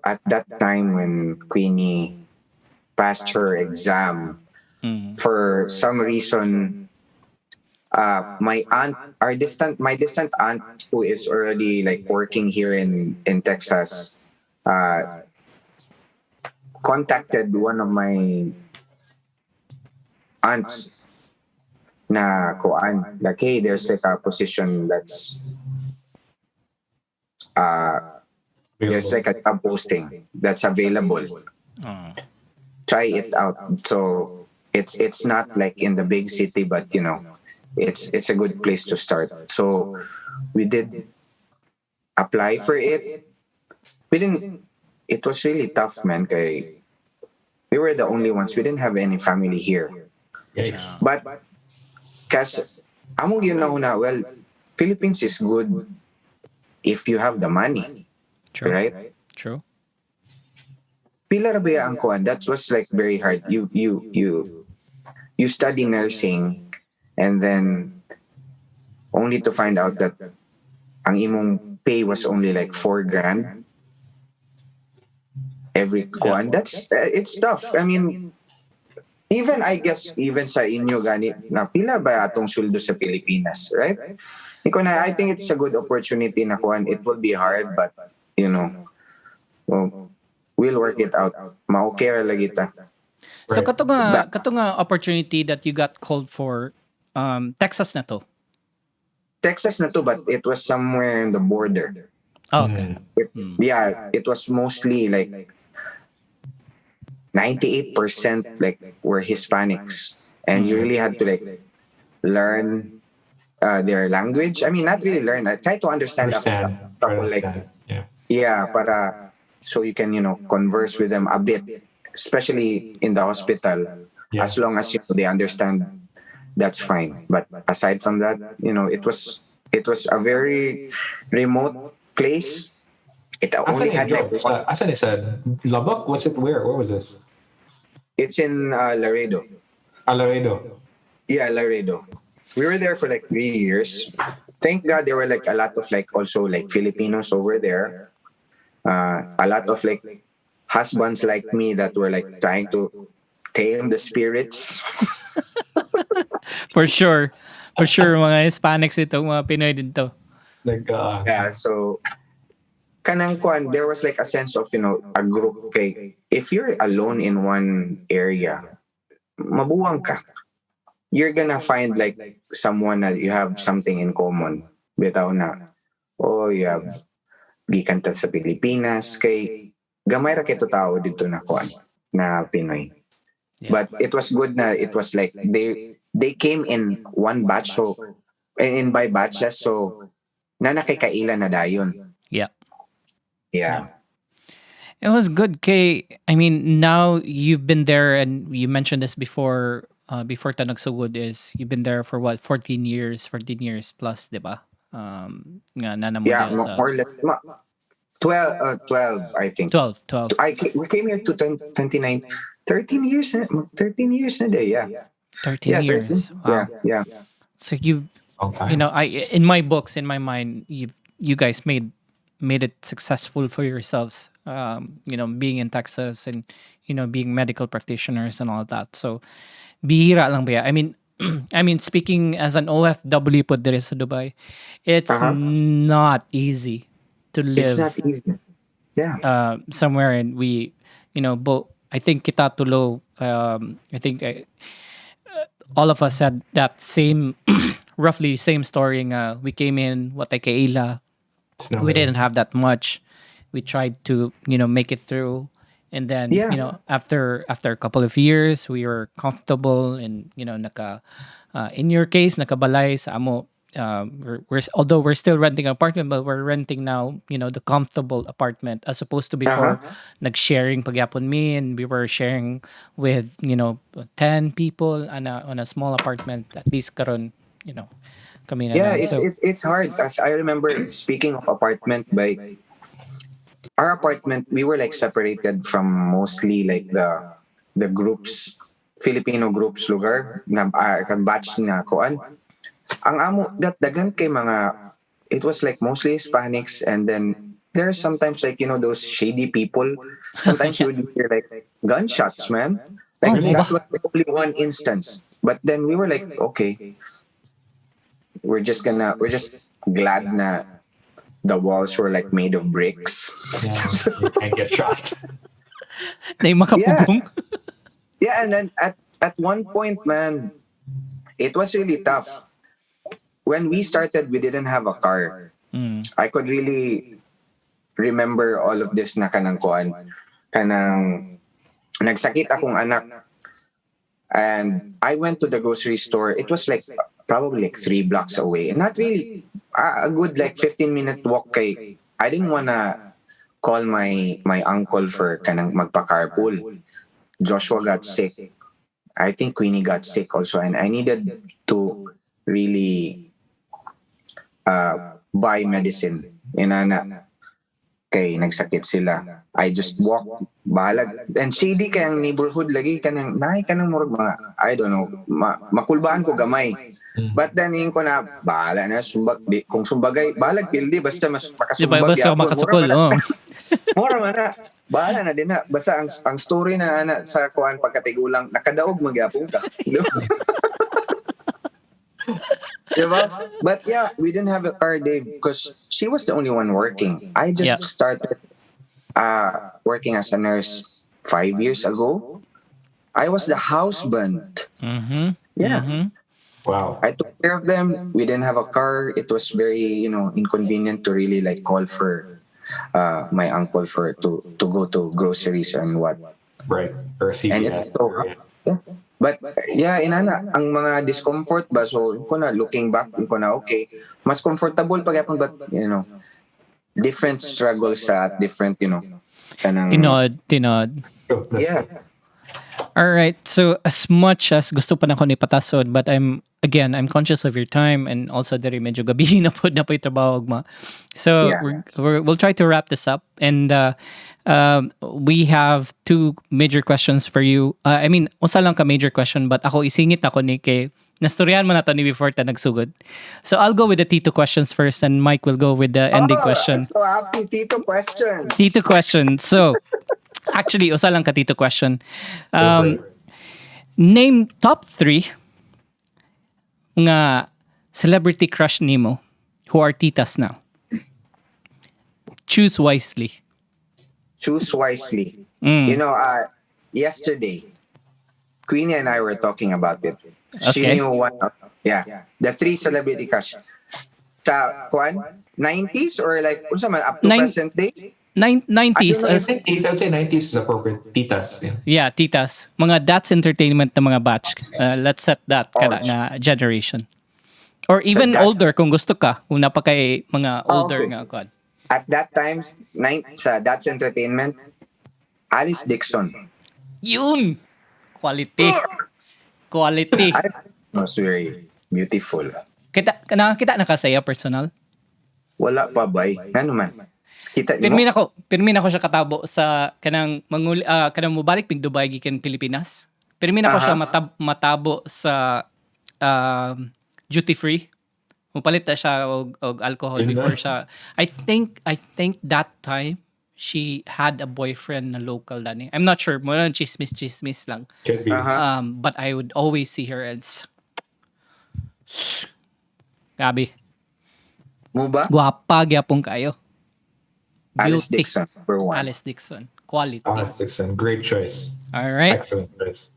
Speaker 1: At that time when Queenie passed her exam, for some reason, my distant aunt who is already like working here in Texas, contacted one of my aunts na kuan like, hey, there's like a position that's there's like a job posting that's available. Try it out. So it's not like in the big city, but you know, it's a good place to start. So we did apply for it. We didn't. It was really tough, man. Kay we were the only ones. We didn't have any family here.
Speaker 2: Yikes.
Speaker 1: But kasi among yun na una, well, Philippines is good if you have the money,
Speaker 3: True.
Speaker 1: right?
Speaker 3: True.
Speaker 1: Pila ra ba ang kuan? That was like very hard. You study nursing and then only to find out that ang imong pay was only like 4 grand every kuan. That's it's tough. I mean, even I guess even sa inyo gani na pila ba atong sweldo sa Pilipinas, right? I think it's a good opportunity na kuan. It will be hard, but you know, well, we'll work it out. Ma-okay ra lagi ta.
Speaker 3: So
Speaker 2: Right.
Speaker 3: kato nga opportunity that you got called for, Texas na to.
Speaker 1: Texas na to, but it was somewhere in the border.
Speaker 3: Oh, okay.
Speaker 1: Yeah, it was mostly like 98% like were Hispanics, and you really had to like learn their language. I mean, not really learn. I try to understand.
Speaker 2: Understand.
Speaker 1: Like,
Speaker 2: Yeah.
Speaker 1: yeah, para so you can converse with them a bit, especially in the hospital.
Speaker 2: Yeah.
Speaker 1: As long as they understand, that's fine. But aside from that, it was a very remote place. It only
Speaker 2: Asan
Speaker 1: had like
Speaker 2: Job?
Speaker 1: one.
Speaker 2: Asan is Lubbock? Was it where? Where was this?
Speaker 1: It's in Laredo.
Speaker 2: Laredo.
Speaker 1: Yeah, Laredo. We were there for like 3 years. Thank God there were like a lot of like also like Filipinos over there. A lot of like husbands like me that were like trying to tame the spirits.
Speaker 3: For sure. For sure, mga Hispanics ito, mga Pinoy dito.
Speaker 2: Like,
Speaker 1: Yeah, so kanang kwan, there was like a sense of, a group kay if you're alone in one area, mabuwang ka. You're gonna find like someone that you have something in common. Bitaw na, oh, you have gikan ta sa Pilipinas, kay gamay ra kito tao dito na kwan, na Pinoy.
Speaker 3: Yeah.
Speaker 1: But it was good na it was like they came in one batch, so in by batches, so na nakikaila na dayon.
Speaker 3: Yeah.
Speaker 1: Yeah.
Speaker 3: It was good, Kay. I mean, now you've been there, and you mentioned this before Tanag So Good is you've been there for what, 14 years, 14 years plus, di ba? Nga nana mo
Speaker 1: Yeah,
Speaker 3: diya sa
Speaker 1: more or less 12, I think.
Speaker 3: 12, 12.
Speaker 1: We came here to 29, 13 years, 13 years na day, yeah.
Speaker 3: 13
Speaker 1: Yeah, 13.
Speaker 3: years. Wow.
Speaker 1: Yeah.
Speaker 3: So you
Speaker 2: okay.
Speaker 3: I in my books, in my mind, you guys made it successful for yourselves. Being in Texas and being medical practitioners and all that. So bihira lang ba? I mean, speaking as an OFW po diri sa Dubai, it's
Speaker 1: Uh-huh.
Speaker 3: not easy to
Speaker 1: It's not
Speaker 3: live
Speaker 1: easy. Yeah.
Speaker 3: somewhere, and we, both. I think kita tulo. I think all of us had that same, roughly same story. We came in what kaila. We didn't have that much. We tried to make it through, and then
Speaker 1: Yeah.
Speaker 3: after a couple of years we were comfortable, and in your case nakabalay sa amo. Although we're still renting an apartment, but we're renting now the comfortable apartment, as opposed to before.
Speaker 1: Uh-huh.
Speaker 3: Nag-sharing pagyapon me, and we were sharing with 10 people on a small apartment. At least karon kami na
Speaker 1: Yeah,
Speaker 3: lang. So
Speaker 1: it's hard. As I remember, speaking of apartment, by our apartment, we were like separated from mostly like the groups, Filipino groups lugar na kang batch na kuan. Ang amo that dagan kay mga, it was like mostly Hispanics, and then there's sometimes like those shady people. Sometimes you would hear like gunshots, man. Like
Speaker 3: Oh,
Speaker 1: that
Speaker 3: ba?
Speaker 1: was only one instance. But then we were like, okay, we're just glad na the walls were like made of bricks.
Speaker 2: Yeah, you can't get shot.
Speaker 3: na yung makapugong.
Speaker 1: Yeah, and then at one point, man, it was really tough. When we started, we didn't have a car. I could really remember all of this na kanang kuan. Kanang nagsakit akong anak. And I went to the grocery store. It was like probably like 3 blocks away. And not really a good like 15-minute walk kay. I didn't wanna call my uncle for kanang magpa-carpool. Joshua got sick. I think Queenie got sick also, and I needed to really buy medicine. Inana kay nagsakit sila. I just walked balag. And shady kayang neighborhood lagi kanang naay kanang murag mga, I don't know, makulbaan ko gamay. But then yung ko na bahala na kung sumbagay balag pildi basta mas
Speaker 3: Di ba?
Speaker 1: makasumbag
Speaker 3: Basta
Speaker 1: yapon.
Speaker 3: makasukol. Oh.
Speaker 1: Mura man na. Bahala na din na. Basta ang story na sa kuan pagkatigulang nakadaog magyapon ka. Diba? But yeah, we didn't have a car, Dave, because she was the only one working. I just
Speaker 3: Yeah.
Speaker 1: started working as a nurse 5 years ago. I was the houseband.
Speaker 3: Mm-hmm.
Speaker 1: Yeah.
Speaker 3: Mm-hmm.
Speaker 2: Wow.
Speaker 1: I took care of them. We didn't have a car. It was very, inconvenient to really like call for my uncle for to go to groceries and what.
Speaker 2: Right. Or
Speaker 1: And
Speaker 2: CVS.
Speaker 1: it's so, yeah. But yeah, inana, ang mga discomfort ba, so ko na looking back, ko na okay, mas comfortable pagyapon, but different struggles sa different, kanang,
Speaker 3: Tinod.
Speaker 2: Oh, that's
Speaker 1: yeah.
Speaker 2: right.
Speaker 3: All right. So as much as gusto pa na ko ni patason, but I'm conscious of your time and also diri medyo gabi na po yung trabaho ma. So
Speaker 1: Yeah.
Speaker 3: we'll try to wrap this up and we have two major questions for you. I mean, usa lang ka major question but ako isingit ako ni kay nastoryahan mo na to ni before ta nagsugod. So I'll go with the Tito questions first and Mike will go with the ending
Speaker 1: Oh, I'm
Speaker 3: question.
Speaker 1: so happy. Tito questions.
Speaker 3: Tito question. So actually, usa lang ka Tito question.
Speaker 2: Over.
Speaker 3: Name top 3 nga celebrity crush nimo who are titas now. Choose wisely.
Speaker 1: Choose wisely.
Speaker 3: Mm.
Speaker 1: You know, yesterday, Queenie and I were talking about it. She
Speaker 3: Okay.
Speaker 1: knew one of, the 3 celebrity crush. Sa, kuan, 90s or like, unsa man, up to
Speaker 3: Nine-
Speaker 1: present day?
Speaker 3: 90s
Speaker 1: I don't know
Speaker 3: as
Speaker 2: 90s, I would say 90s is appropriate. Titas. Yeah.
Speaker 3: yeah, titas. Mga that's entertainment na mga batch. Let's set that kada nga generation. Or even
Speaker 1: that's-
Speaker 3: older kung gusto ka. Kung napa kay mga older
Speaker 1: okay.
Speaker 3: nga kuan.
Speaker 1: At that time, sa That's Entertainment, Alice Dixon.
Speaker 3: Yun. Quality. Quality.
Speaker 1: I was very beautiful.
Speaker 3: Kita na ka saya personal.
Speaker 1: Wala pa bay. Ano man? Kita ni mo?
Speaker 3: Pirmi na ko siya katabo sa kanang kanang mobalik pig Dubai gikan Pilipinas. Pirmi na ko siya matabo sa duty free. Mupalit na siya og alcohol
Speaker 2: Yun
Speaker 3: before
Speaker 2: na.
Speaker 3: siya. I think that time she had a boyfriend na local dani. I'm not sure. Mo lang chismis lang.
Speaker 2: Could be.
Speaker 3: But I would always see her and Gabi.
Speaker 1: Mo ba?
Speaker 3: Guwapa gyapon kayo.
Speaker 1: Alice
Speaker 3: Beauty.
Speaker 1: Dixon, number 1.
Speaker 3: Alice Dixon. Quality.
Speaker 2: Alice Dixon. Great choice.
Speaker 3: All right.
Speaker 2: Excellent choice.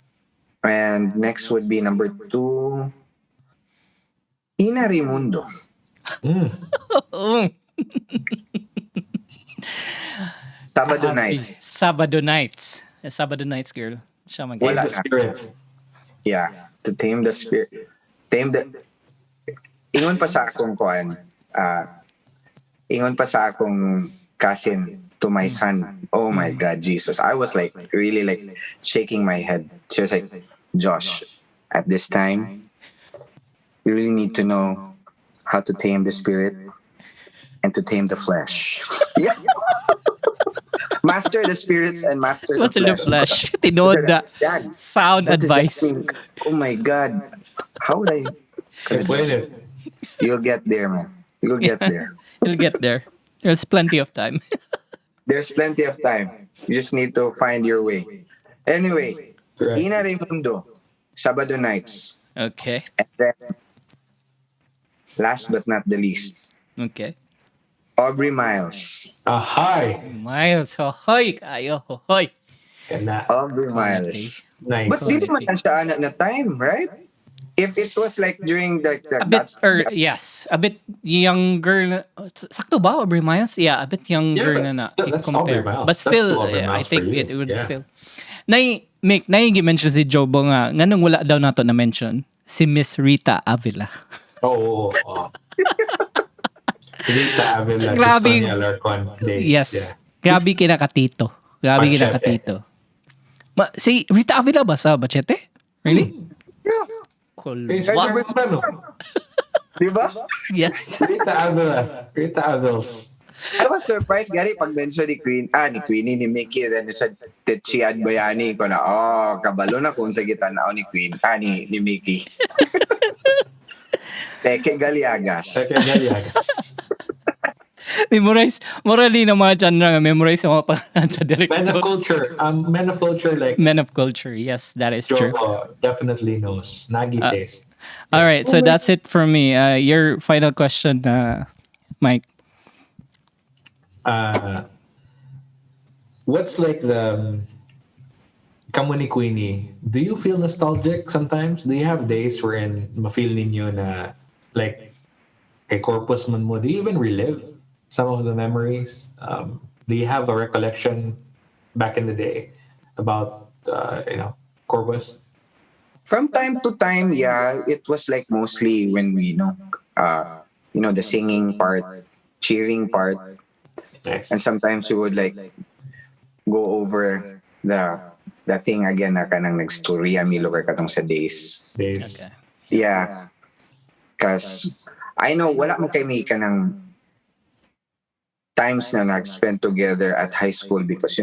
Speaker 1: And next would be number 2, Ina Raimundo. Sabado night.
Speaker 3: Sabado nights. Sabado nights, girl. Siya mag-
Speaker 1: Wala
Speaker 2: The
Speaker 1: na.
Speaker 2: spirit.
Speaker 1: Yeah, to tame the spirit. Ingon pa sa akong kuan. Ingon pa sa akong cousin to my son. Oh my God, Jesus. I was like really like shaking my head. She was like, Josh, at this time, you really need to know how to tame the spirit and to tame the flesh. Yes. Master the spirits and master
Speaker 3: What's
Speaker 1: the
Speaker 3: in the
Speaker 1: flesh.
Speaker 3: flesh? Tinood na.
Speaker 1: Dad,
Speaker 3: Sound
Speaker 1: what does that
Speaker 3: advice.
Speaker 1: mean? Oh my God. How would I?
Speaker 2: Explain it.
Speaker 1: You'll get there, man. You'll get there.
Speaker 3: You'll get there. There's plenty of time.
Speaker 1: There's plenty of time. You just need to find your way. Anyway,
Speaker 2: Correct.
Speaker 1: Ina Raimundo, Sabado nights.
Speaker 3: Okay.
Speaker 1: And then, last but not the least,
Speaker 3: Okay.
Speaker 1: Aubrey Miles.
Speaker 2: Hi.
Speaker 3: Miles, hohoy kayo, hohoy.
Speaker 2: And that.
Speaker 1: Aubrey Miles.
Speaker 2: Nice.
Speaker 1: But di naman na siya na time, right? If it was like during the
Speaker 3: A bit, yes, a bit younger. Sakto ba, Aubrey Miles? Yeah, a bit younger
Speaker 2: Yeah, but
Speaker 3: na
Speaker 2: still, that's
Speaker 3: compare.
Speaker 2: Aubrey Miles.
Speaker 3: But
Speaker 2: That's
Speaker 3: still,
Speaker 2: still Aubrey
Speaker 3: I
Speaker 2: Miles
Speaker 3: think
Speaker 2: for you.
Speaker 3: it would
Speaker 2: Yeah.
Speaker 3: still. Mick, mention si Jobo nga, nganong wala daw nato na mention, si Miss Rita Avila.
Speaker 2: Oh. Rita Avila,
Speaker 3: Grabe.
Speaker 2: Justonia Alarcon days.
Speaker 3: Yes.
Speaker 2: Yeah.
Speaker 3: Grabe kinakatito. Grabe
Speaker 2: Machete.
Speaker 3: kinakatito. Si Rita Avila ba sa Machete? Really?
Speaker 1: Yeah.
Speaker 3: Cool.
Speaker 2: Hey,
Speaker 1: What?
Speaker 2: ano?
Speaker 1: Di ba?
Speaker 3: Yes.
Speaker 2: Rita Avila. Rita Avils.
Speaker 1: I was surprised gani pag mention ni Queenie, ni Mickey, then sa Techiad Bayani ko na, kabalo na kung sa gitana ni ni Mickey. Peke Galiagas.
Speaker 2: Okay, Galiagas.
Speaker 3: Memorize. Morally na mga genre nga memorize ang mga pangalan sa director.
Speaker 2: Men of culture. Men of culture like
Speaker 3: Men of culture. Yes, that is true.
Speaker 2: Jobo definitely knows. Nagi taste.
Speaker 3: All right, so that's it for me. Your final question, Mike.
Speaker 2: What's like the Kamu ni Queenie? Do you feel nostalgic sometimes? Do you have days wherein ma-feel ninyo na like kay Corpus man mo? Do you even relive some of the memories? Do you have a recollection back in the day about Corpus?
Speaker 1: From time to time, yeah, it was like mostly when we, the singing part, cheering part,
Speaker 2: Nice.
Speaker 1: and sometimes we would like go over the the thing again na kanang nagstorya mi lugar katong sa days.
Speaker 2: Days.
Speaker 3: Okay.
Speaker 1: Yeah. Cause I know wala mo kay may kanang times na nag-spend together at high school because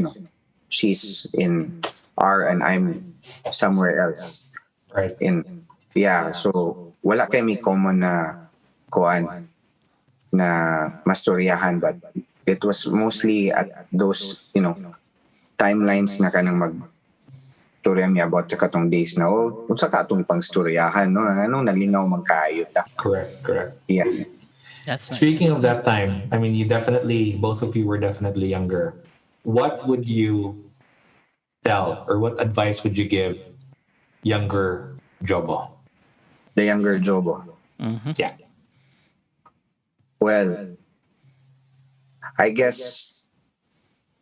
Speaker 1: she's in R and I'm somewhere else
Speaker 2: Right.
Speaker 1: in yeah, so wala kay may common na kuan na mastoryahan, but it was mostly at those timelines na kanang mag storya mi about sa katong days na unsa ka atong pang storyahan no anong nalingaw magkaayo ta.
Speaker 2: Correct.
Speaker 1: Yeah.
Speaker 3: That's nice.
Speaker 2: Speaking of that time, I mean, both of you were definitely younger. What would you tell or what advice would you give younger Jobo?
Speaker 1: The younger Jobo.
Speaker 2: Yeah.
Speaker 1: Well, I guess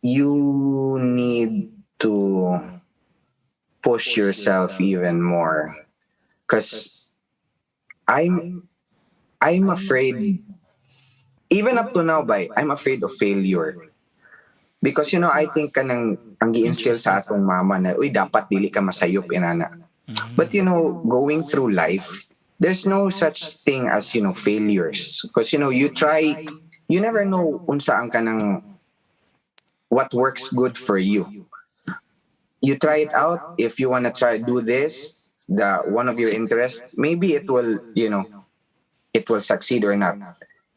Speaker 1: you need to push yourself even more because I'm afraid even up to now by I'm afraid of failure because I think kanang ang gi-instill sa atong mama na uy dapat dili ka masayop inana. But going through life there's no such thing as failures because you try, you never know unsa ang kanang what works good for you. You try it out. If you want to try do this, the one of your interests, maybe it will succeed or not.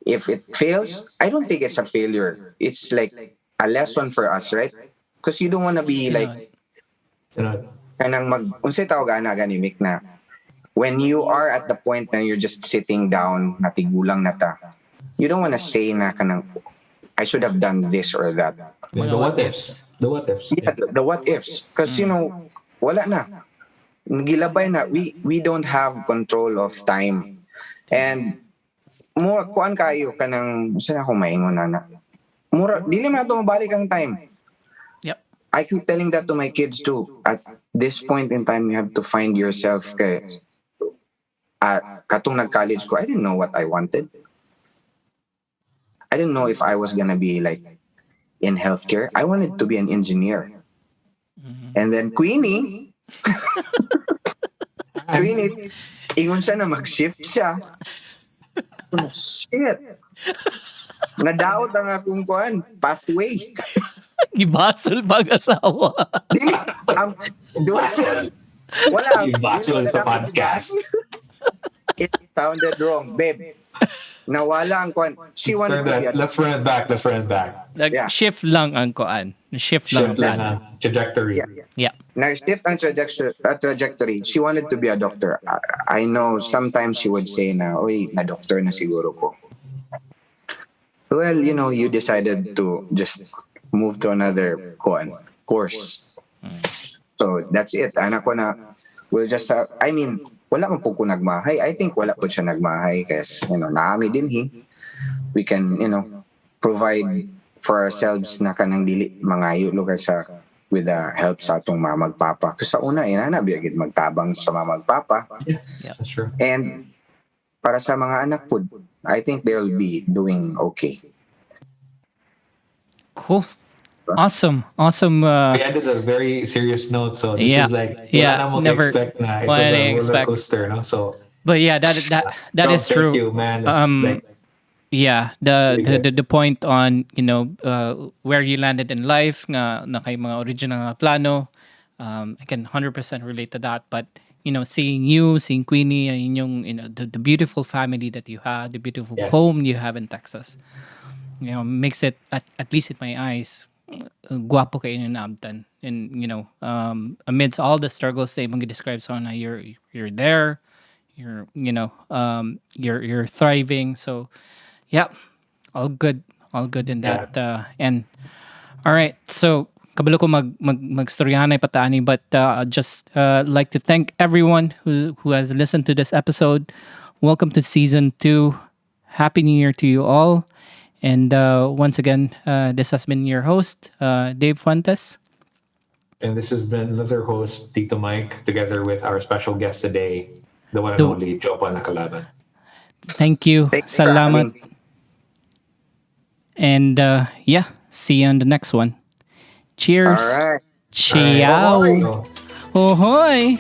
Speaker 1: If it fails, I don't think it's a failure. It's like a lesson for us, right? Because you don't want to be like
Speaker 2: You know,
Speaker 1: kanang unsay tawag ana ganimik na when you are at the point na you're just sitting down natigulang na ta. You don't want to say na kanang I should have done this or that.
Speaker 2: the what ifs. The what ifs.
Speaker 1: Yeah, the what ifs. Because wala na. Gilabay na. We don't have control of time. And more kuan kayo kanang saan ako maingon na. Mura dili man ato mabalik ang time.
Speaker 3: Yep.
Speaker 1: I keep telling that to my kids too. At this point in time, you have to find yourself. Kay katong nag-college ko, I didn't know what I wanted. I didn't know if I was gonna be like in healthcare. I wanted to be an engineer. And then Queenie, ingon siya na mag-shift siya. Oh, shit. Nadaot ang akong kuan, pathway.
Speaker 3: Gibasol bag asawa.
Speaker 1: Dili, wala.
Speaker 2: Ibasol
Speaker 1: Dili,
Speaker 2: sa
Speaker 1: wala
Speaker 2: podcast.
Speaker 1: It sounded wrong, babe. Nawala ang kuan. She wanted to be a
Speaker 2: Let's run it back.
Speaker 1: Yeah.
Speaker 3: Shift lang ang koan. Shift lang
Speaker 2: Shift
Speaker 3: ang
Speaker 2: lang
Speaker 3: plano.
Speaker 2: ang trajectory.
Speaker 3: Yeah.
Speaker 1: Nag-shift ang trajectory. She wanted to be a doctor. I know sometimes she would say na, uy, na doctor na siguro ko. Well, you decided to just move to another course. So that's it. Anak ko na, we'll just wala man po ko nagmahay. I think wala po siya nagmahay kasi, naami din we can, provide for ourselves na kanang dili mangayo lugar sa with the help sa atong mga magpapa. Kasi sa una, inanabiyagid magtabang sa mga magpapa.
Speaker 2: Yes, that's true.
Speaker 1: And para sa mga anak po, I think they'll be doing okay.
Speaker 3: Cool. Awesome.
Speaker 2: We ended a very serious note, so this is like wala na mo
Speaker 3: never
Speaker 2: expect na it
Speaker 3: wala
Speaker 2: was
Speaker 3: na
Speaker 2: a roller
Speaker 3: expect.
Speaker 2: coaster, no? So
Speaker 3: But yeah, that
Speaker 2: no,
Speaker 3: is true.
Speaker 2: Thank you, man. It's like
Speaker 3: Yeah, the point on where you landed in life nga na kay mga original nga plano, I can 100% relate to that. But seeing Queenie, yung the beautiful family that you had, the beautiful
Speaker 2: Yes.
Speaker 3: home you have in Texas, makes it at least in my eyes, guwapo kayo na naabtan. And amidst all the struggles that you describe, so na you're there, you're thriving. So yeah, all good in that. And all right, so kabalo ko magstoryahan ay pataani, but I'd just like to thank everyone who has listened to this episode. Welcome to season 2. Happy New Year to you all. And once again, this has been your host, Dave Fuentes.
Speaker 2: and this has been another host, Tito Mike, together with our special guest today, the one and
Speaker 3: The-
Speaker 2: only Jobo Nacalaban.
Speaker 3: Thank you.
Speaker 1: Thanks for
Speaker 3: Salamat.
Speaker 1: having-
Speaker 3: And yeah, see you on the next one. Cheers.
Speaker 1: All right.
Speaker 3: Ciao.
Speaker 2: So,
Speaker 3: Hohoy.